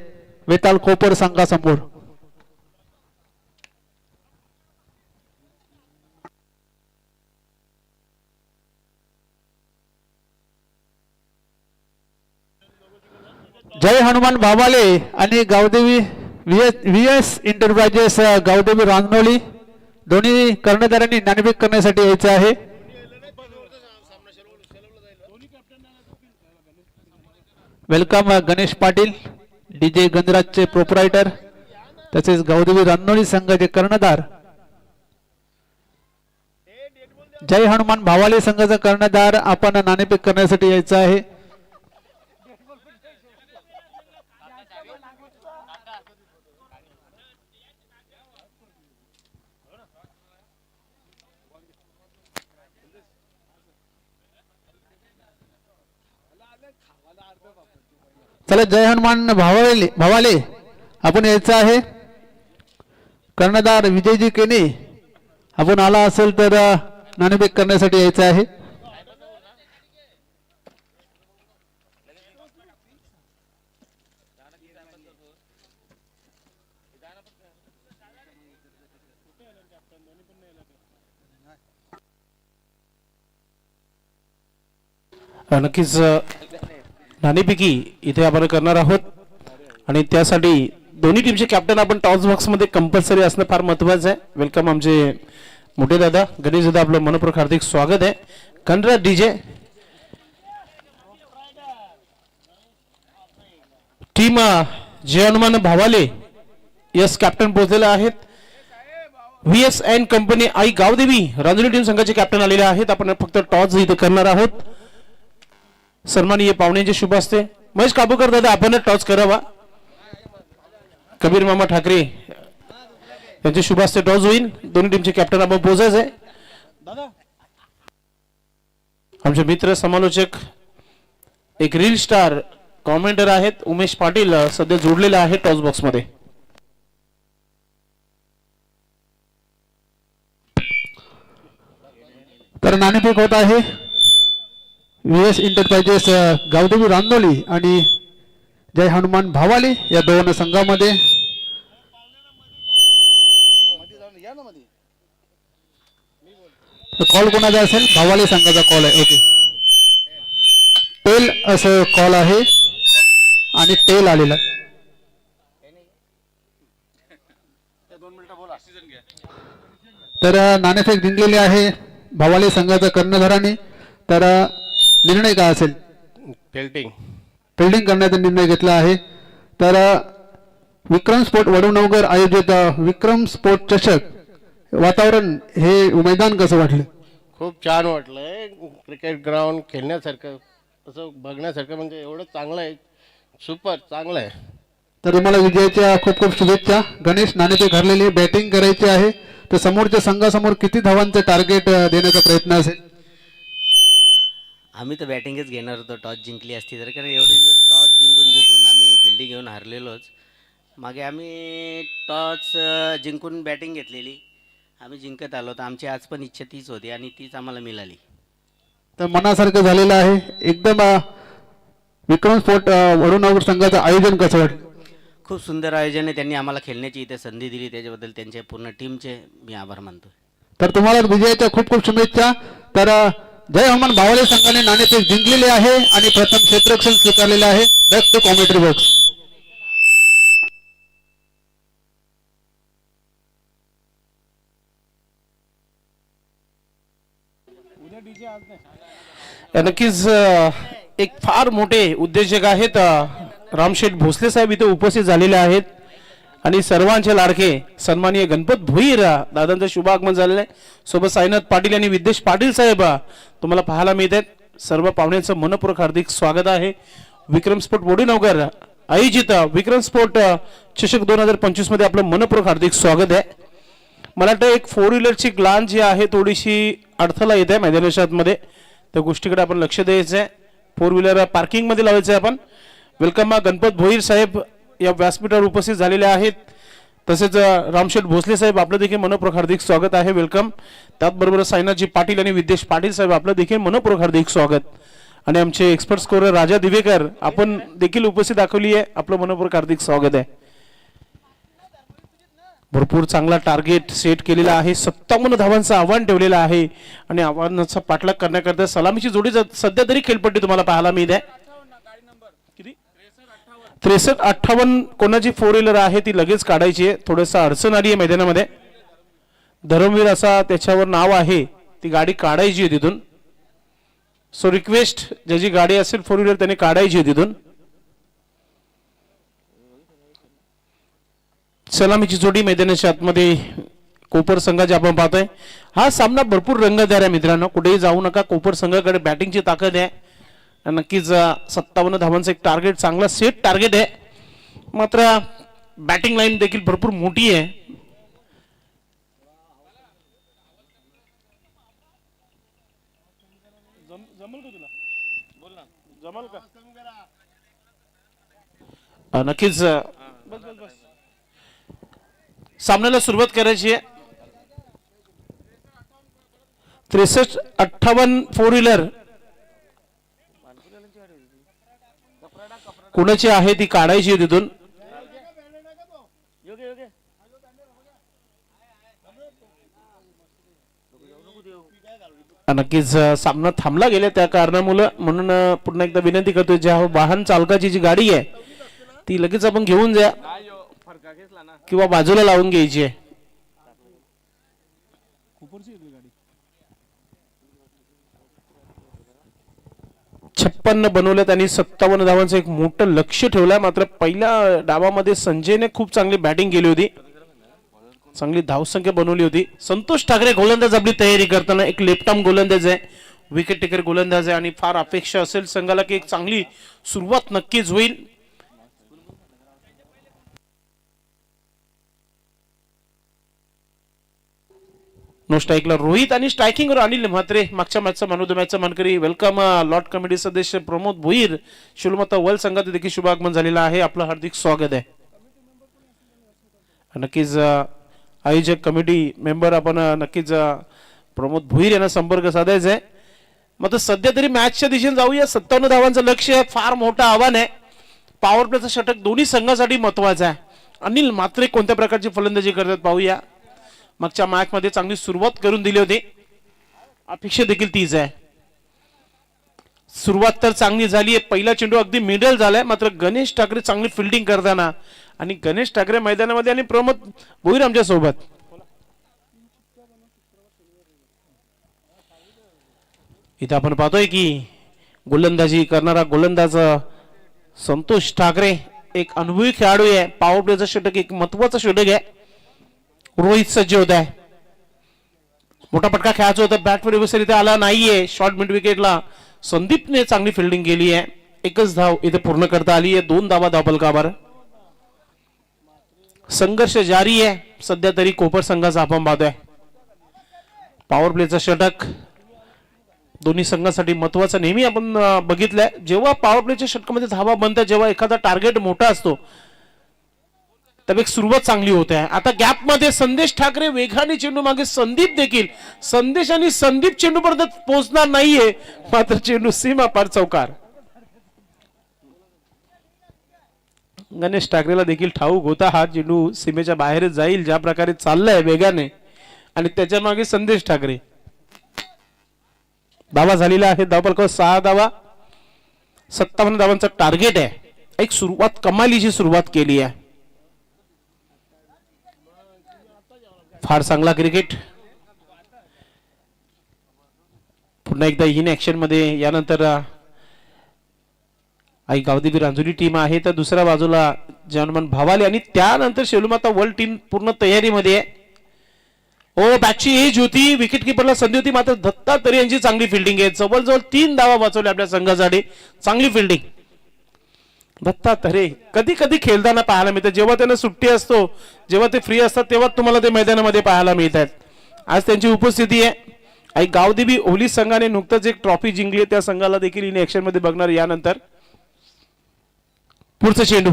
वेताळ कोपर संघासमोर. जय हनुमान भावाले आणि गावदेवी व्हीएस इंटरप्राइजेस गावदेवी रांजनोली दोन्ही कर्णधारांनी नाणेफेक करण्यासाठी यायचं आहे. वेलकम गणेश पाटील डीजे गंधराजचे प्रोप्रायटर तसेच गावदेवी रांजनोली संघाचे कर्णधार. जय हनुमान भावाले संघाचा कर्णधार आपण नाणेफेक करण्यासाठी यायचं आहे. चला जय हनुमान भावाले आपण यायचं आहे. कर्णधार विजयजी केने आपण आला असेल तर नाणेफेक करण्यासाठी यायचं आहे. नक्कीच नाणेफेकी इथे आपण करणार आहोत आणि त्यासाठी दोन्ही टीमचे कॅप्टन आपण टॉस बॉक्स मध्ये कंपल्सरी असणं फार महत्वाचं आहे. वेलकम आमचे मोठे दादा गणेश दादा, आपलं मनपूर्वक हार्दिक स्वागत आहे. गणराज डीजे टीम जय हनुमान भावाले यस कॅप्टन पोहोचलेले आहेत. VS N company Aai Gavdevi Ranjnoli team संघाचे कॅप्टन आलेले आहेत. आपण फक्त टॉस इथे करणार आहोत. सन्माननीय पाहुण्यांचे शुभ असते. महेश काबूकर दादा आपण टॉस करावा. कबीर मामा ठाकरे यांचे शुभ असते टॉस होईल. दोन्ही टीमचे कॅप्टन आपण पोहोचायचे. आमचे मित्र समालोचक एक रील स्टार कॉमेंटर आहेत उमेश पाटील सध्या जोडलेला आहे टॉस बॉक्स मध्ये. तर नाणेफेक होत आहे. व्हीएस इंटरप्राइजेस गावदेवी रांजनोली आणि जय हनुमान भावाले या दोन संघामध्ये. कॉल कोणाचा असेल? भावाले संघाचा कॉल आहे. ओके, टेल असं कॉल आहे आणि टेल आलेला. तर नाणेफेक जिंकलेली आहे भावाले संघाचा कर्णधाराने. तर निर्णय काय असेल? फिल्डिंग फिल्डिंग करण्याचा निर्णय घेतला आहे. तर विक्रम स्पोर्ट वडूनगर आयोजित विक्रम स्पोर्ट चषक वातावरण हे मैदान कसं वाटलं? खूप छान वाटलंय. क्रिकेट ग्राउंड खेळण्यासारखं असं बघण्यासारखं म्हणजे एवढं चांगलं आहे. सुपर चांगलं आहे. तर तुम्हाला विजयाच्या खूप खूप शुभेच्छा. गणेश नाणेफेक हरलेली बॅटिंग करायची आहे, तर समोरच्या संघासमोर किती धावांचं टार्गेट देण्याचा प्रयत्न असेल? आम्ही तर बॅटिंगच घेणार होतो टॉस जिंकली असती तर, कारण एवढे दिवस टॉस जिंकून आम्ही फिल्डिंग घेऊन हारलेलोच. मागे आम्ही टॉस जिंकून बॅटिंग घेतलेली, आम्ही जिंकत आलो. तर आमची आज पण इच्छा तीच होती आणि तीच आम्हाला मिळाली. तर मनासारखं झालेलं आहे एकदम. विक्रम स्पोर्ट वडूनगर संघाचं आयोजन कसं वाटलं? खूप सुंदर आयोजन आहे. त्यांनी आम्हाला खेळण्याची इथे संधी दिली, त्याच्याबद्दल त्यांच्या पूर्ण टीमचे मी आभार मानतो. तर तुम्हाला विजयाच्या खूप खूप शुभेच्छा. तर जय हनुमान भावले संघाने नाणेफेक जिंकलेली आहे आणि प्रथम क्षेत्ररक्षण स्वीकारलेले आहे. Back to commentary box. नक्कीच एक फार मोठे उद्योजक आहेत रामशेठ भोसले साहेब इथे उपस्थित झालेले आहेत आणि सर्वांचे लाडके सन्माननीय गणपत भोईर दादांचं शुभ आगमन झालेलं आहे. सोबत साईनाथ पाटील आणि विद्येश पाटील साहेब तुम्हाला पाहायला मिळत आहेत. सर्व पाहुण्यांचं मनपूर्वक हार्दिक स्वागत आहे. विक्रम स्पोर्ट वडूनगर आयोजित विक्रम स्पोर्ट चषक 2025 मध्ये आपलं मनपूर्वक हार्दिक स्वागत आहे. मला वाटतं एक 4 व्हीलरची ग्लान जी आहे थोडीशी अडथळा येत आहे मैदानाच्या मध्ये, त्या गोष्टीकडे आपण लक्ष द्यायचं आहे. 4 व्हीलर पार्किंग मध्ये लावायचं आहे आपण. वेलकम गणपत भोईर साहेब या व्यासपीठावर उपस्थित झालेले आहेत. तसेच रामशेठ भोसले साहेब आपलं देखील मनपूर्वक हार्दिक स्वागत आहे. वेलकम. त्याचबरोबर साईनाथजी पाटील आणि विद्येश पाटील साहेब आपलं देखील मनपूर्वक हार्दिक स्वागत. आणि आमचे एक्सपर्ट स्कोरर राजा दिवेकर आपण देखील उपस्थित दाखवली आहे, आपलं मनपूर्वक हार्दिक स्वागत आहे. भरपूर चांगला टार्गेट सेट केलेला आहे. 57 धावांचं आव्हान ठेवलेलं आहे आणि आव्हानाचा पाठलाग करण्याकरता सलामीची जोडी सध्या तरी खेळपट्टी तुम्हाला पाहायला मिळते. 63-58 कोणाची 4 व्हीलर आहे ती लगेच काढायची आहे. थोडंसं अडचण आली आहे मैदानामध्ये. धर्मवीर असा त्याच्यावर नाव आहे, ती गाडी काढायची आहे तिथून. सो रिक्वेस्ट ज्याची गाडी असेल 4 व्हीलर त्याने काढायची आहे तिथून. सलामीची जोडी मैदानाच्या आतमध्ये कोपर संघाची आपण पाहतोय. हा सामना भरपूर रंगतदार आहे मित्रांनो, कुठेही जाऊ नका. कोपर संघाकडे बॅटिंगची ताकद आहे. नक्कीच 57 धावांचं एक टार्गेट, चांगला सेट टार्गेट आहे. मात्र बॅटिंग लाईन देखील भरपूर मोठी आहे. नक्कीच सामन्याला सुरुवात करायची आहे. 63-58 4 व्हीलर कुणाची आहे ती काढायची आहे तिथून. नक्कीच सामना थांबला गेला त्या कारणामुळे, म्हणून पुन्हा एकदा विनंती करतोय ज्या वाहन चालकाची जी गाडी आहे ती लगेच आपण घेऊन जा किंवा बाजूला लावून घ्यायची आहे. 56 बनवल्यात आणि 57 धावांचं एक मोठं लक्ष ठेवलंय. मात्र पहिल्या डावामध्ये संजयने खूप चांगली बॅटिंग केली होती, चांगली धावसंख्या बनवली होती. संतोष ठाकरे गोलंदाज आपली तयारी करताना एक लेफ्ट आर्म गोलंदाज आहे, विकेट टेकर गोलंदाज आहे आणि फार अपेक्षा असेल संघाला की एक चांगली सुरुवात नक्कीच होईल. नो स्ट्राईकला रोहित आणि स्ट्रायकिंगवर अनिल म्हात्रे, मागच्या मॅचचा मॅन ऑफ द मॅचचा मानकरी. वेलकम लॉट कमिटी सदस्य प्रमोद भोईर, शिलमता वर्ल्ड संघात देखील शुभागमन झालेला आहे, आपलं हार्दिक स्वागत आहे. नक्कीच आयोजक कमिटी मेंबर आपण नक्कीच प्रमोद भोईर यांना संपर्क साधायचा आहे. मात्र सध्या तरी मॅचच्या दिशेने जाऊया. 57 धावांचं लक्ष आहे, फार मोठं आव्हान आहे. पॉवर प्लेचं षटक दोन्ही संघासाठी महत्वाचं आहे. अनिल म्हात्रे कोणत्या प्रकारची फलंदाजी करतात पाहूया. मागच्या मॅच मध्ये चांगली सुरुवात करून दिली होती, अपेक्षा देखील तीच आहे. सुरुवात तर चांगली झाली आहे, पहिला चेंडू अगदी मिडल झालाय. मात्र गणेश ठाकरे चांगली फिल्डिंग करताना, आणि गणेश ठाकरे मैदानामध्ये आणि प्रमोद भोईर आमच्या सोबत. इथे आपण पाहतोय की गोलंदाजी करणारा गोलंदाज संतोष ठाकरे एक अनुभवी खेळाडू आहे. पॉवर प्लेचं षटक एक महत्वाचं षटक आहे. रोहित सज्ज होत आहे. मोठा पटका खेळायचा होता, बॅटवर व्यवस्थित इथे आला नाहीये. शॉर्ट मिड विकेटला संदीपने चांगली फिल्डिंग केली आहे. एकच धाव इथे पूर्ण करता आली आहे. 2 धावा धावफलकावर. संघर्ष जारी आहे सध्या तरी कोपर संघाचा आपण पाहतोय. पॉवर प्लेचं षटक दोन्ही संघासाठी महत्वाचं नेहमी आपण बघितलंय. जेव्हा पॉवर प्लेच्या षटकामध्ये धावा बनतात, जेव्हा एखादा टार्गेट मोठा असतो तेव्हा एक सुरुवात चांगली होते. आता गॅप मध्ये संदेश ठाकरे वेगाने चेंडू मागे, संदीप देखील. संदेश आणि संदीप चेंडू पर्यंत पोहोचणार नाहीये, मात्र चेंडू सीमा पार चौकार. गणेश ठाकरेला देखील ठाऊक होता हा चेंडू सीमेच्या बाहेर जाईल, ज्या प्रकारे चाललाय वेगाने, आणि त्याच्या मागे संदेश ठाकरे. धावा झालेला आहे. धावफलकावर 6 धावा, 57 धावांचं टार्गेट आहे. एक सुरुवात, कमालीची सुरुवात केली आहे. फार चांगला क्रिकेट. पुन्हा एकदा इन ऍक्शन मध्ये यानंतर आई गावदेवी रांजुरी टीम आहे, तर दुसऱ्या बाजूला जनमन भावाले, आणि त्यानंतर शेलूमाता वर्ल्ड टीम पूर्ण तयारीमध्ये आहे. ओ बॅटची एज होती, विकेट किपरला संधी होती, मात्र दत्तात्रय यांची चांगली फिल्डिंग आहे. जवळजवळ 3 धावा वाचवल्या आपल्या संघासाठी. चांगली फिल्डिंग दत्तात्रय कधी कधी खेळताना पाहायला मिळतं. जेव्हा त्यांना सुट्टी असतो, जेव्हा ते फ्री असतात, तेव्हा तुम्हाला ते मैदानामध्ये पाहायला मिळतात. आज त्यांची उपस्थिती आहे. आई गावदेवी ओली संघाने नुकतंच एक ट्रॉफी जिंकली, त्या संघाला देखील इन ऍक्शन मध्ये बघणार. यानंतर पुढचं चेंडू,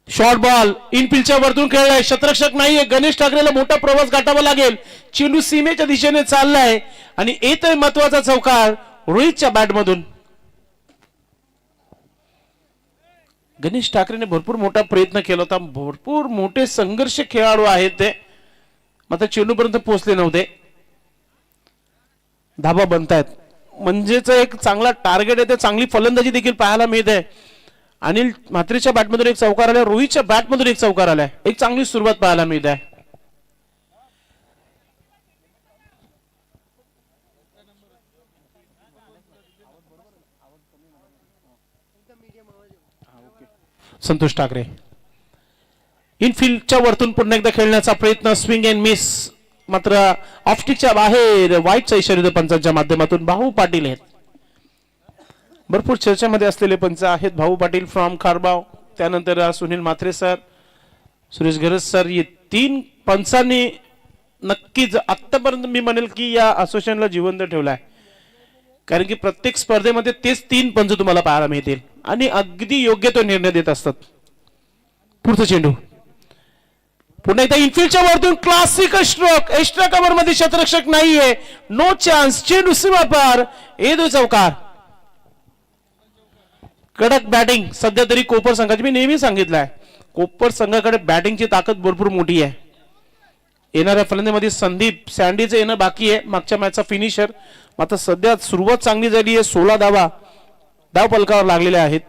शॉर्ट बॉल इनफिल्डच्या वरतून खेळलाय, क्षेत्ररक्षक नाहीये. गणेश ठाकरेला मोठा प्रवास गाठावा लागेल. चेंडू सीमेच्या दिशेने चाललाय आणि येतोय महत्वाचा चौकार रोहितच्या बॅटमधून. गणेश ठाकरेने भरपूर मोठा प्रयत्न केला होता, भरपूर मोठे संघर्ष खेळाडू आहेत ते, मात्र चेंडू पर्यंत पोहोचले नव्हते. धाबा बनतायत म्हणजेच एक चांगला टार्गेट आहे. ते चांगली फलंदाजी देखील पाहायला मिळत आहे. अनिल म्हात्रेच्या बॅटमधून एक चौकार आलाय, रोहितच्या बॅटमधून एक चौकार आलाय. एक चांगली सुरुवात पाहायला मिळत आहे. संतोष ठाकरे इनफिल्डच्या वरतून पुन्हा एकदा खेळण्याचा प्रयत्न, स्विंग अँड मिस, मात्र ऑफस्टिकच्या बाहेर. वाईटचा इशारा पंचांच्या माध्यमातून. भाऊ पाटील आहेत, भरपूर चर्चेमध्ये असलेले पंच आहेत. भाऊ पाटील फ्रॉम खारबाव, त्यानंतर सुनील म्हात्रे सर, सुरेश गरज सर. हे 3 पंचांनी नक्कीच आतापर्यंत मी म्हणेल की या असोसिएशनला जिवंत ठेवलाय, कारण की प्रत्येक स्पर्धेमध्ये तेच 3 पंच तुम्हाला पाहायला मिळतील आणि अगदी योग्य तो निर्णय देत असतात. पुढचं चेंडू पुन्हा एकदा इनफिल्डच्या वरतून क्लासिक स्ट्रोक. एक्स्ट्रा कव्हर मध्ये क्षेत्ररक्षक नाहीये, नो चान्स. चेंडू सीमा पार, येतो चौकार. कडक बॅटिंग सध्या तरी कोपर संघाची. मी नेहमी सांगितलंय कोपर संघाकडे बॅटिंगची ताकद भरपूर मोठी आहे. येणाऱ्या फलंदाजीमध्ये संदीप सँडीचं येणं बाकी आहे, मागच्या मॅचचा फिनिशर. मात्र सध्या सुरुवात चांगली झाली आहे. 16 धावा धाव फलकावर लागलेल्या आहेत.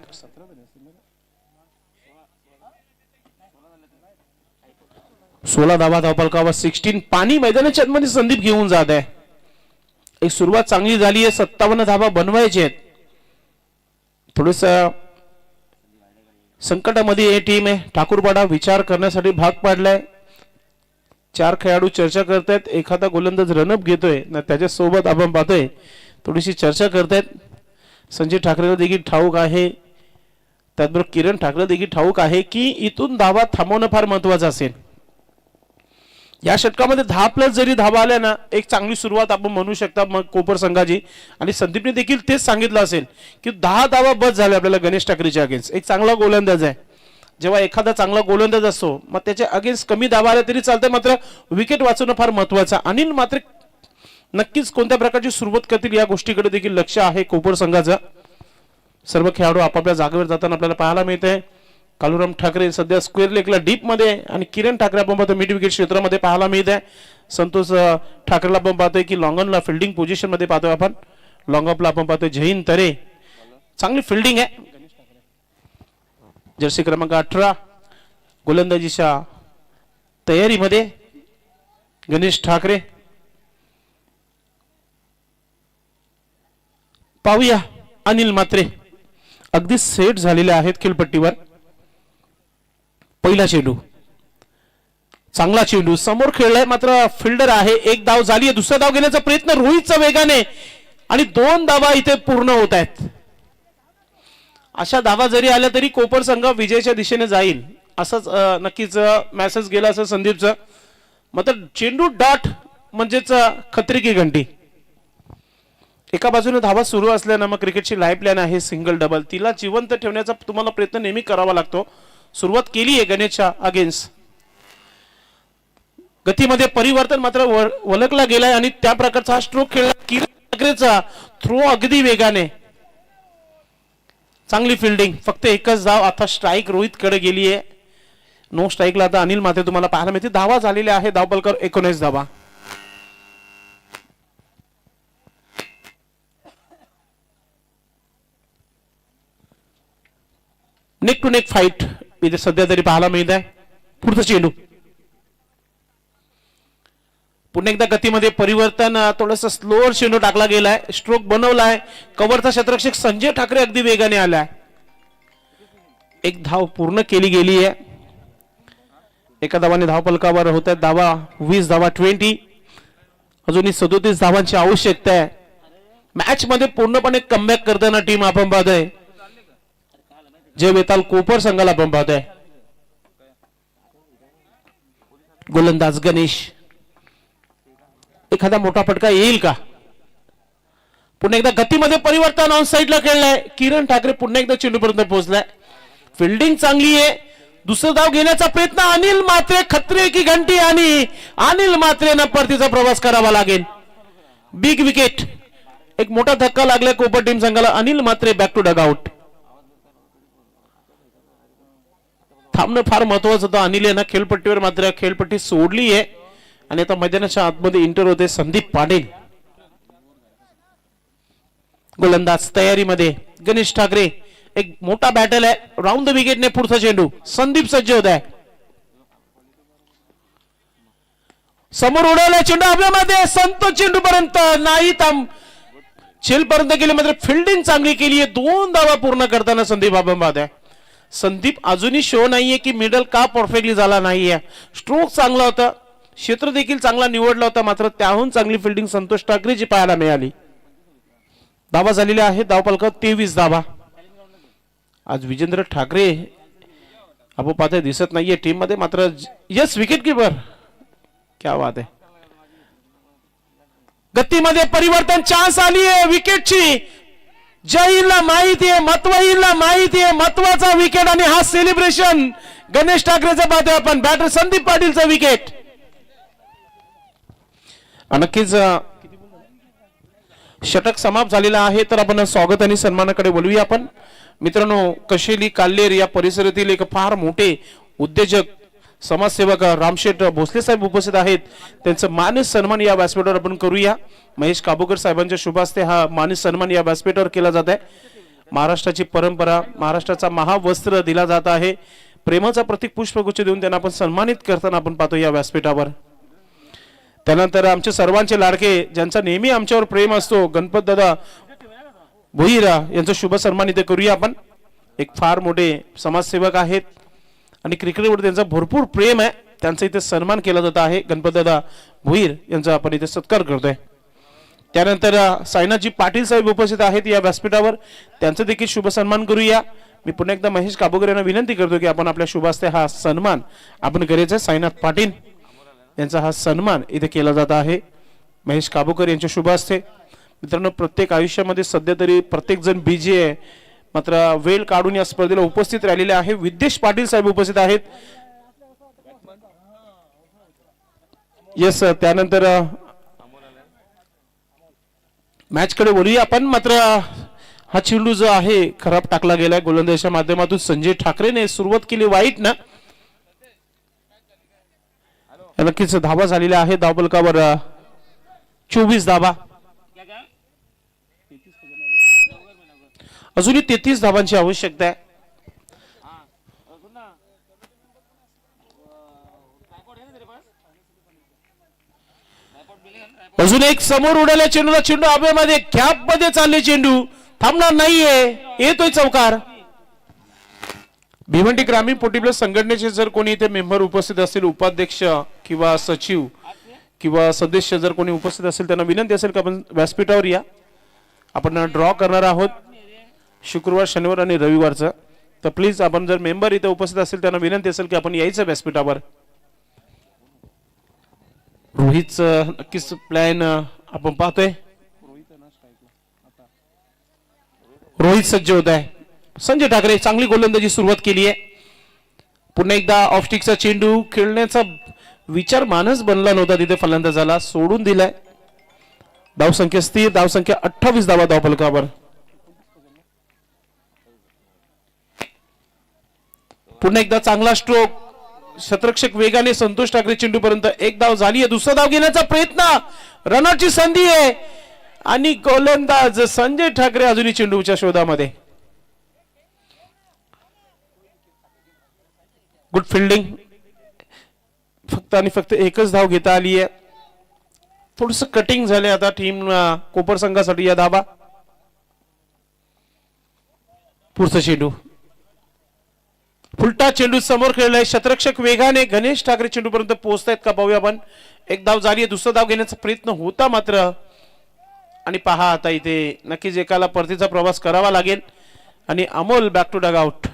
16 धावा धाव फलकावर. 16 पाणी मैदानाच्या आतमध्ये संदीप घेऊन जात आहे. एक सुरुवात चांगली झाली आहे. 57 धावा बनवायचे आहेत. थोडस संकटामध्ये ही टीम आहे. ठाकूरपाडा विचार करण्यासाठी भाग पाडलाय. 4 खेळाडू चर्चा करतायत. एखादा गोलंदाज रनअप घेतोय ना, त्याच्यासोबत आपण पाहतोय थोडीशी चर्चा करतायत. संजय ठाकरेला देखील ठाऊक आहे, त्याचबरोबर किरण ठाकरे देखील ठाऊक आहे की इथून धावा थांबवणं फार महत्वाचं असेल. या षटकामध्ये 10+ जरी धावा आल्या ना, एक चांगली सुरुवात आपण म्हणू शकता मग कोपर संघाची. आणि संदीपने देखील तेच सांगितलं असेल की 10 धावा बस झाल्या आपल्याला गणेश ठाकरेच्या अगेन्स्ट. एक चांगला गोलंदाज आहे. जेव्हा एखादा चांगला गोलंदाज असतो मग त्याच्या अगेन्स्ट कमी धावा आल्या तरी चालतंय, मात्र विकेट वाचवणं फार महत्वाचं. आणि मात्र नक्कीच कोणत्या प्रकारची सुरुवात करतील या गोष्टीकडे देखील लक्ष आहे कोपर संघाचं. सर्व खेळाडू आपापल्या जागेवर जाताना आपल्याला पाहायला मिळते. कालुराम ठाकरे सध्या स्क्वेअर लेगला डीप मध्ये, आणि किरण ठाकरे आपण पाहतो मिड विकेट क्षेत्रामध्ये पाहायला मिळत आहे. संतोष ठाकरेला आपण पाहतोय की लॉंगनला फिल्डिंग पोझिशन मध्ये पाहतोय आपण. लॉंग ऑफला आपण पाहतोय जहीन तरे. चांगली फिल्डिंग आहे. जर्सी क्रमांक 18 गोलंदाजीच्या तयारीमध्ये गणेश ठाकरे. पाहूया अनिल म्हात्रे अगदी सेट झालेले आहेत खेळपट्टीवर. पहिला चेंडू, चांगला चेंडू समोर खेळलाय, मात्र फिल्डर आहे. एक धाव झाली आहे, दुसरा धाव घेण्याचा प्रयत्न रोहितचा वेगाने, आणि 2 धावा इथे पूर्ण होत आहेत. अशा धावा जरी आल्या तरी कोपर संघ विजयाच्या दिशेने जाईल असंच नक्कीच मेसेज गेला असं संदीपचं. मात्र चेंडू डॉट म्हणजेच खतरी की घंटी. एका बाजूने धावा सुरू असल्यानं मग क्रिकेटची लाईफ लाईन आहे सिंगल डबल, तिला जिवंत ठेवण्याचा तुम्हाला प्रयत्न नेहमी करावा लागतो. सुरुवात केली आहे गणेशच्या अगेन्स्ट. गतीमध्ये परिवर्तन मात्र वलकला गेलाय आणि त्या प्रकारचा हा स्ट्रोक खेळला. किरण ठाकरेचा थ्रो अगदी वेगाने, चांगली फिल्डिंग. फक्त एकच धाव. आता स्ट्राईक रोहित कडे गेली आहे. नो स्ट्राईकला आता अनिल मात्रे तुम्हाला पाहायला मिळते. धावा झालेल्या आहे धावपलकर 19 धावा. नेक टू नेक फाईट इथे सध्या तरी पाहायला मिळत आहे. पुढचा चेंडू, पुन्हा एकदा गतीमध्ये परिवर्तन, थोडस स्लोअर चेंडू टाकला गेलाय, स्ट्रोक बनवलाय. कव्हरचा क्षेत्ररक्षक संजय ठाकरे अगदी वेगाने आलाय. एक धाव पूर्ण केली गेली आहे. एका धावाने धावपलकावर होत आहेत धावा. 20 धावा 20. अजूनही 37 धावांची आवश्यकता आहे. मॅच मध्ये पूर्णपणे कमबॅक करताना टीम आपण पाहतोय. जय वेताल कोपर संघाला आपण पाहतोय. गोलंदाज गणेश, एखादा मोठा फटका येईल का? पुन्हा एकदा गतीमध्ये परिवर्तन, ऑन साइडला खेळलाय. किरण ठाकरे पुन्हा एकदा चेंडूपर्यंत पोहोचलाय. फिल्डिंग चांगली आहे. दुसरा धाव घेण्याचा प्रयत्न. अनिल मात्रे खतरे की घंटी, आणि अनिल मात्रेनं परतीचा प्रवास करावा लागेल. Big wicket. एक मोठा धक्का लागलाय कोपर टीम संघाला. अनिल मात्रे बॅक टू डग आउट. थांबणं फार महत्वाचं होतं. अनिल यांना खेळपट्टीवर मात्र खेळपट्टी सोडली आहे आणि आता मैदानाच्या आतमध्ये इंटर होते संदीप पाटील. गोलंदाज तयारीमध्ये गणेश ठाकरे. एक मोठा बॅटल आहे. राऊंड द विकेटने पुढचा चेंडू. संदीप सज्ज होत आहे. समोर उडवलाय चेंडू आपल्यामध्ये. संतोष चेंडू पर्यंत नाही, झेल पर्यंत गेले, मात्र फिल्डिंग चांगली केली आहे. 2 धावा पूर्ण करताना संदीप आपण पाहत आहे. संदीप अजूनही शो नाहीये की मिडल का परफेक्टली झाला नाहीये. स्ट्रोक चांगला होता, क्षेत्र देखील चांगला निवडला होता, मात्र त्याहून चांगली फिल्डिंग संतोष ठाकरेची पाहायला मिळाली. धावा झालेल्या आहेत धावपलका 23 धावा. आज विजेंद्र ठाकरे आपण पाहता दिसत नाहीये टीम मध्ये, मात्र यस विकेट कीपर, क्या बात आहे. गतीमध्ये परिवर्तन, चान्स आली आहे विकेटची. जयला माहिती आहे, महत्वाला माहिती आहे, महत्वाचा विकेट. आणि हा सेलिब्रेशन गणेश ठाकरेचा पाहतोय आपण. बॅटर संदीप पाटीलचा विकेट. नक्कीच षटक समाप्त झालेला आहे, तर आपण स्वागत आणि सन्मानाकडे बोलूया. आपण मित्रांनो, कशेली काल्लेर या परिसरातील एक फार मोठे उद्योजक समाजसेवक रामशेठ भोसले साहेब उपस्थित आहेत. त्यांचं मानस सन्मान या व्यासपीठावर आपण करूया. महेश काबूकर साहेबांच्या शुभ हस्ते हा मानस सन्मान या व्यासपीठावर केला जात आहे. महाराष्ट्राची परंपरा, महाराष्ट्राचा महावस्त्र दिला जात आहे. प्रेमाचा प्रतीक पुष्पगुच्छ देऊन त्यांना आपण सन्मानित करताना आपण पाहतो या व्यासपीठावर. त्यानंतर आमचे सर्वांचे लाडके, ज्यांचा नेहमी आमच्यावर प्रेम असतो, गणपत दादा भोईरा यांचा शुभ सन्मान इथे करूया आपण. एक फार मोठे समाजसेवक आहेत आणि क्रिकेटवर त्यांचा भरपूर प्रेम आहे. त्यांचा इथे सन्मान केला जात आहे. गणपतदादा भोईर यांचा आपण इथे सत्कार करतोय. त्यानंतर साईनाथजी पाटील साहेब उपस्थित आहेत या व्यासपीठावर, त्यांचा देखील शुभ सन्मान करूया. मी पुन्हा एकदा महेश काबूकर यांना विनंती करतो की आपण आपल्या शुभ हस्ते हा सन्मान आपण करायचा. साईनाथ पाटील यांचा हा सन्मान इथे केला जात आहे महेश काबूकर यांच्या शुभ हस्ते. मित्रांनो, प्रत्येक आयुष्यामध्ये सध्या तरी प्रत्येक जण बिझी आहे, मात्र वेळ काढून या स्पर्धेला उपस्थित राहिलेले आहे. विद्येश पाटील साहेब उपस्थित आहेत. येस, त्यानंतर मॅच कडे बोलूया आपण. मात्र हा चेंडू जो आहे खराब टाकला गेलाय गोलंदाजाच्या माध्यमातून. संजय ठाकरेने सुरुवात केली वाईट ना. नक्कीच धावा झालेल्या आहे धावपलकावर 24 धावा. अजूनही 33 धावांची आवश्यकता आहे. अजून एक समोर उडाल्या चेंडूला. चेंडू हवेमध्ये गॅप मध्ये चालले. चेंडू थांबणार नाहीये. येतोय चौकार. भिवंडी ग्रामीण पोटी प्लस संघटनेचे जर कोणी इथे मेंबर उपस्थित असतील, उपाध्यक्ष किंवा सचिव किंवा सदस्य जर कोणी उपस्थित असेल, त्यांना विनंती असेल की आपण व्यासपीठावर या. आपण ड्रॉ करणार आहोत शुक्रवार, शनिवार आणि रविवारचं. तर प्लीज आपण जर मेंबर इथे उपस्थित असेल त्यांना विनंती असेल की आपण यायचं व्यासपीठावर. रोहितचं नक्कीच प्लॅन आपण पाहतोय. रोहित सज्ज होत आहे. संजय ठाकरे चांगली गोलंदाजी सुरुवात केली आहे. पुन्हा एकदा ऑफस्टिकचा चेंडू खेळण्याचा विचार मानस बनला नव्हता तिथे फलंदाजाला, सोडून दिलाय. धावसंख्या स्थिर, धावसंख्या 28 धावा धावफलकावर. पुन्हा एकदा चांगला स्ट्रोक, शतरक्षक वेगाने संतोष ठाकरे चेंडू पर्यंत. एक धाव झाली आहे, दुसरा धाव घेण्याचा प्रयत्न, रनआउटची संधी आहे आणि गोलंदाज संजय ठाकरे अजूनही चेंडूच्या शोधामध्ये. Good fielding. फक्त आणि फक्त एकच धाव घेता आली आहे. थोडस कटिंग झाले आता टीम कोपर संघासाठी या धाबा. पुढचा चेंडू, फुलटा चेंडू समोर खेळलाय. शतरक्षक वेगाने गणेश ठाकरे चेंडू पर्यंत पोहोचतायत का पाहूया आपण. एक धाव झाली आहे, दुसरा धाव घेण्याचा प्रयत्न होता मात्र. आणि पहा आता इथे नक्कीच एकाला परतीचा प्रवास करावा लागेल आणि Amol back to dugout.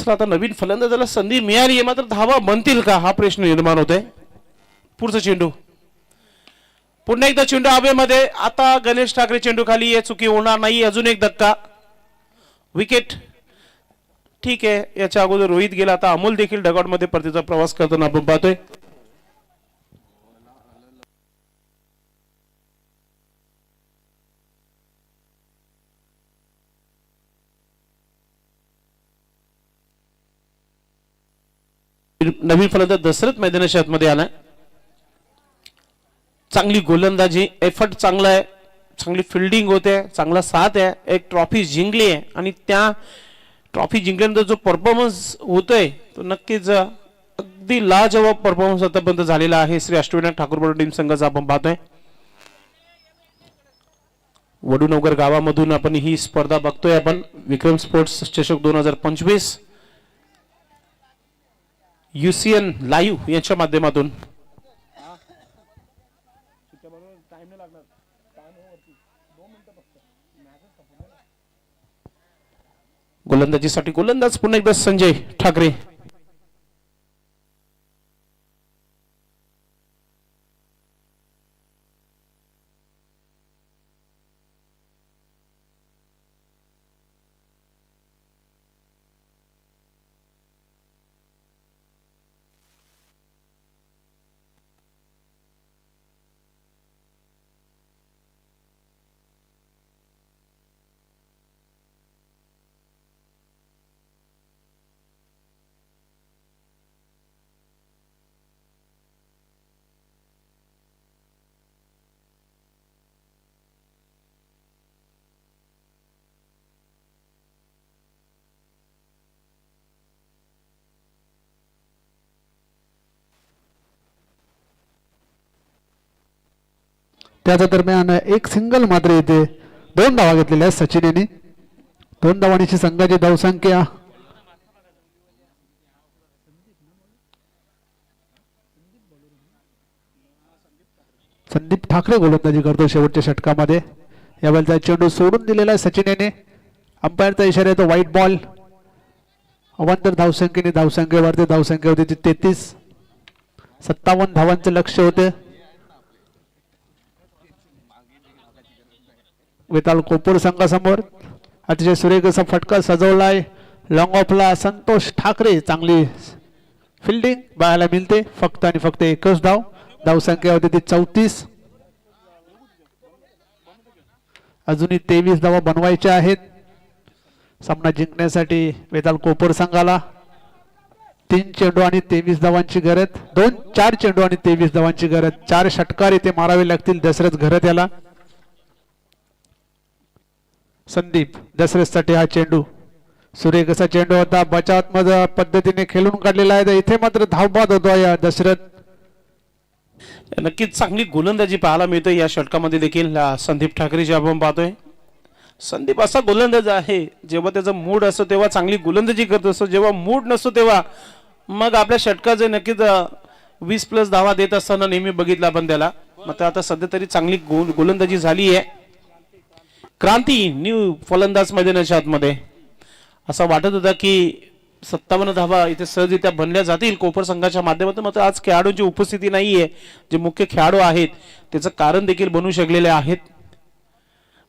आता नवीन फलंदाजाला संधी मिळाली आहे मात्र धावा बनतील का हा प्रश्न निर्माण होतोय. पुढचा चेंडू, पुन्हा एकदा चेंडू हवेमध्ये. आता गणेश ठाकरे चेंडू खाली आहे, चुकी होणार नाही. अजून एक धक्का, विकेट. ठीक आहे, याच्या अगोदर रोहित गेला, आता अमोल देखील डगआउट मध्ये परतीचा प्रवास करताना आपण पाहतोय. नवीन फलंदाज दशरथ मैदानाच्या आतमध्ये आलाय. चांगली गोलंदाजी, एफर्ट चांगला आहे, चांगली फिल्डिंग होते, चांगला साथ आहे. एक ट्रॉफी जिंकली आहे आणि त्या ट्रॉफी जिंकल्यानंतर जो परफॉर्मन्स होतोय तो नक्कीच अगदी लाजवाब परफॉर्मन्स आतापर्यंत झालेला आहे श्री अष्टविनायक ठाकूरपडा टीम संघाचा आपण पाहतोय. वडूनगर गावामधून आपण ही स्पर्धा बघतोय. आपण विक्रम स्पोर्ट्स चषक 2025 UCN लाईव्ह यांच्या माध्यमातून. गोलंदाजीसाठी गोलंदाज पुन्हा एकदा संजय ठाकरे. त्याच्या दरम्यान एक सिंगल मात्र येते. 2 धावा घेतलेल्या आहेत सचिन यांनी. 2 धावांची संघाची धावसंख्या. संदीप ठाकरे गोलंदाजी करतो शेवटच्या षटकामध्ये. यावेळेला चेंडू सोडून दिलेला आहे सचिन याने. अंपायरचा इशारा येतो व्हाईट बॉल. अवांतर धावसंख्येवरती धावसंख्या होती ती 33. 57 धावांचे लक्ष होते. वेताल कोपूर संघासमोर अतिशय सुरेख असा फटका सजवलाय. लॉंग ऑफला संतोष ठाकरे. चांगली फिल्डिंग बघायला मिळते. फक्त आणि फक्त एकच धाव. धावसंख्या होती ती 34. अजूनही 23 धावा बनवायच्या आहेत सामना जिंकण्यासाठी वेताल कोपर संघाला. 3 चेंडू आणि 23 धावांची गरज, 4 चेंडू आणि 23 धावांची गरज. 4 षटकार इथे मारावे लागतील दशरथ घरत याला. संदीप दशरथसाठी हा चेंडू, सुरेख असा चेंडू होता, बचावात्मक पद्धतीने खेळून काढलेला आहे. इथे मात्र धावबाद होतो या दशरथ. नक्कीच चांगली गोलंदाजी पाहायला मिळते या षटकामध्ये देखील. संदीप ठाकरे जे आपण पाहतोय, संदीप असा गोलंदाज आहे जेव्हा त्याचा मूड असतो तेव्हा चांगली गोलंदाजी करत असतो, जेव्हा मूड नसतो तेव्हा मग आपल्या षटकाचे नक्कीच 20+ धावा देत असताना नेहमी बघितलं आपण त्याला. मात्र आता सध्या तरी चांगली गोलंदाजी झाली आहे. क्रांती न्यू फलंदाज मैदानाच्या आतमध्ये. असं वाटत होतं की 57 धावा इथे सहजरित्या बनल्या जातील कोपर संघाच्या माध्यमातून. मात्र आज खेळाडूंची उपस्थिती नाहीये, जे मुख्य खेळाडू आहेत त्याचं कारण देखील बनू शकलेले आहेत.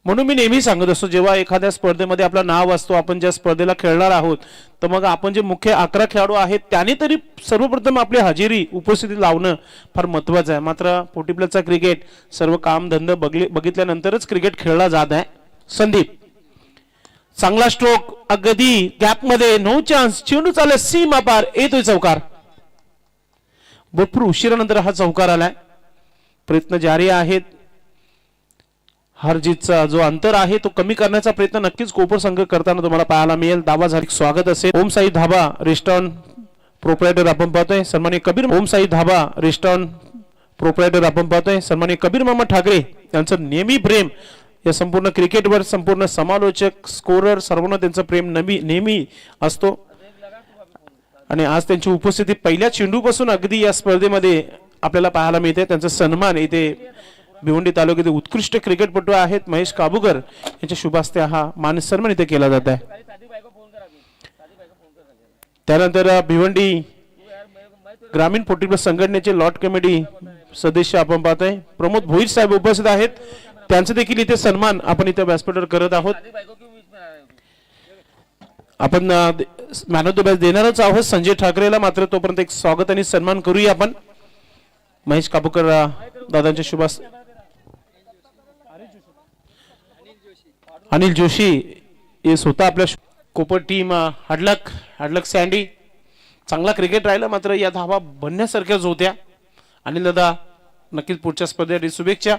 म्हणून मी नेहमी सांगत असतो, जेव्हा एखाद्या स्पर्धेमध्ये आपलं नाव असतो, आपण ज्या स्पर्धेला खेळणार आहोत, तर मग आपण जे मुख्य 11 खेळाडू आहेत त्याने तरी सर्वप्रथम आपली हजेरी उपस्थिती लावणं फार महत्वाचं आहे. मात्र 40+ क्रिकेट सर्व काम धंदा बघितल्यानंतरच क्रिकेट खेळला जात आहे. संदीप चांगला स्ट्रोक, अगदी गॅप मध्ये, नो चान्स, चेंडू चालला सीमा पार, येतोय चौकार. भरपूर उशिरानंतर हा चौकार आलाय. प्रयत्न जारी आहेत. हारजीतचा जो अंतर आहे तो कमी करण्याचा प्रयत्न नक्कीच कोपर संघ करताना तुम्हाला पाहायला मिळेल. दावा झाली, स्वागत असेल. ओम साई धाबा रेस्टॉरंट प्रोप्रायटर आपण पाहतोय सन्माननीय कबीर. ओम साई धाबा रेस्टॉरंट प्रोप्रायटर आपण पाहतोय सन्माननीय कबीर मामा ठाकरे यांचं नेहमी प्रेम या संपूर्ण क्रिकेटवर, संपूर्ण समालोचक, स्कोरर सर्वांना त्यांचं प्रेम नेहमी असतो. आणि आज त्यांची उपस्थिती पहिल्या चेंडूपासून अगदी या स्पर्धेमध्ये आपल्याला पाहायला मिळते. त्यांचा सन्मान इथे भिवंडी तालुक्यातील उत्कृष्ट क्रिकेटपटू आहेत महेश काबूकर यांच्या शुभ हस्ते हा मान सन्मान इथे केला जात आहे. त्यानंतर भिवंडी ग्रामीण 40+ संघटनेचे लॉट कमिटी सदस्य आपण पाहतोय प्रमोद भोईर साहेब उपस्थित आहेत. त्यांचं देखील इथे सन्मान आपण इथे व्यासपीठावर करत आहोत. आपण मॅन ऑफ द मॅच देणारच आहोत संजय ठाकरेला, मात्र तोपर्यंत एक स्वागत आणि सन्मान करूया आपण महेश काबूकर दादांच्या शुभ हस्ते. अनिल जोशी हे स्वतः आपल्या कोपर टीम हडलक सँडी चांगला क्रिकेट राहिला, मात्र या धावा बनण्यासारख्याच होत्या. अनिल दादा नक्कीच पुढच्या स्पर्धेसाठी शुभेच्छा.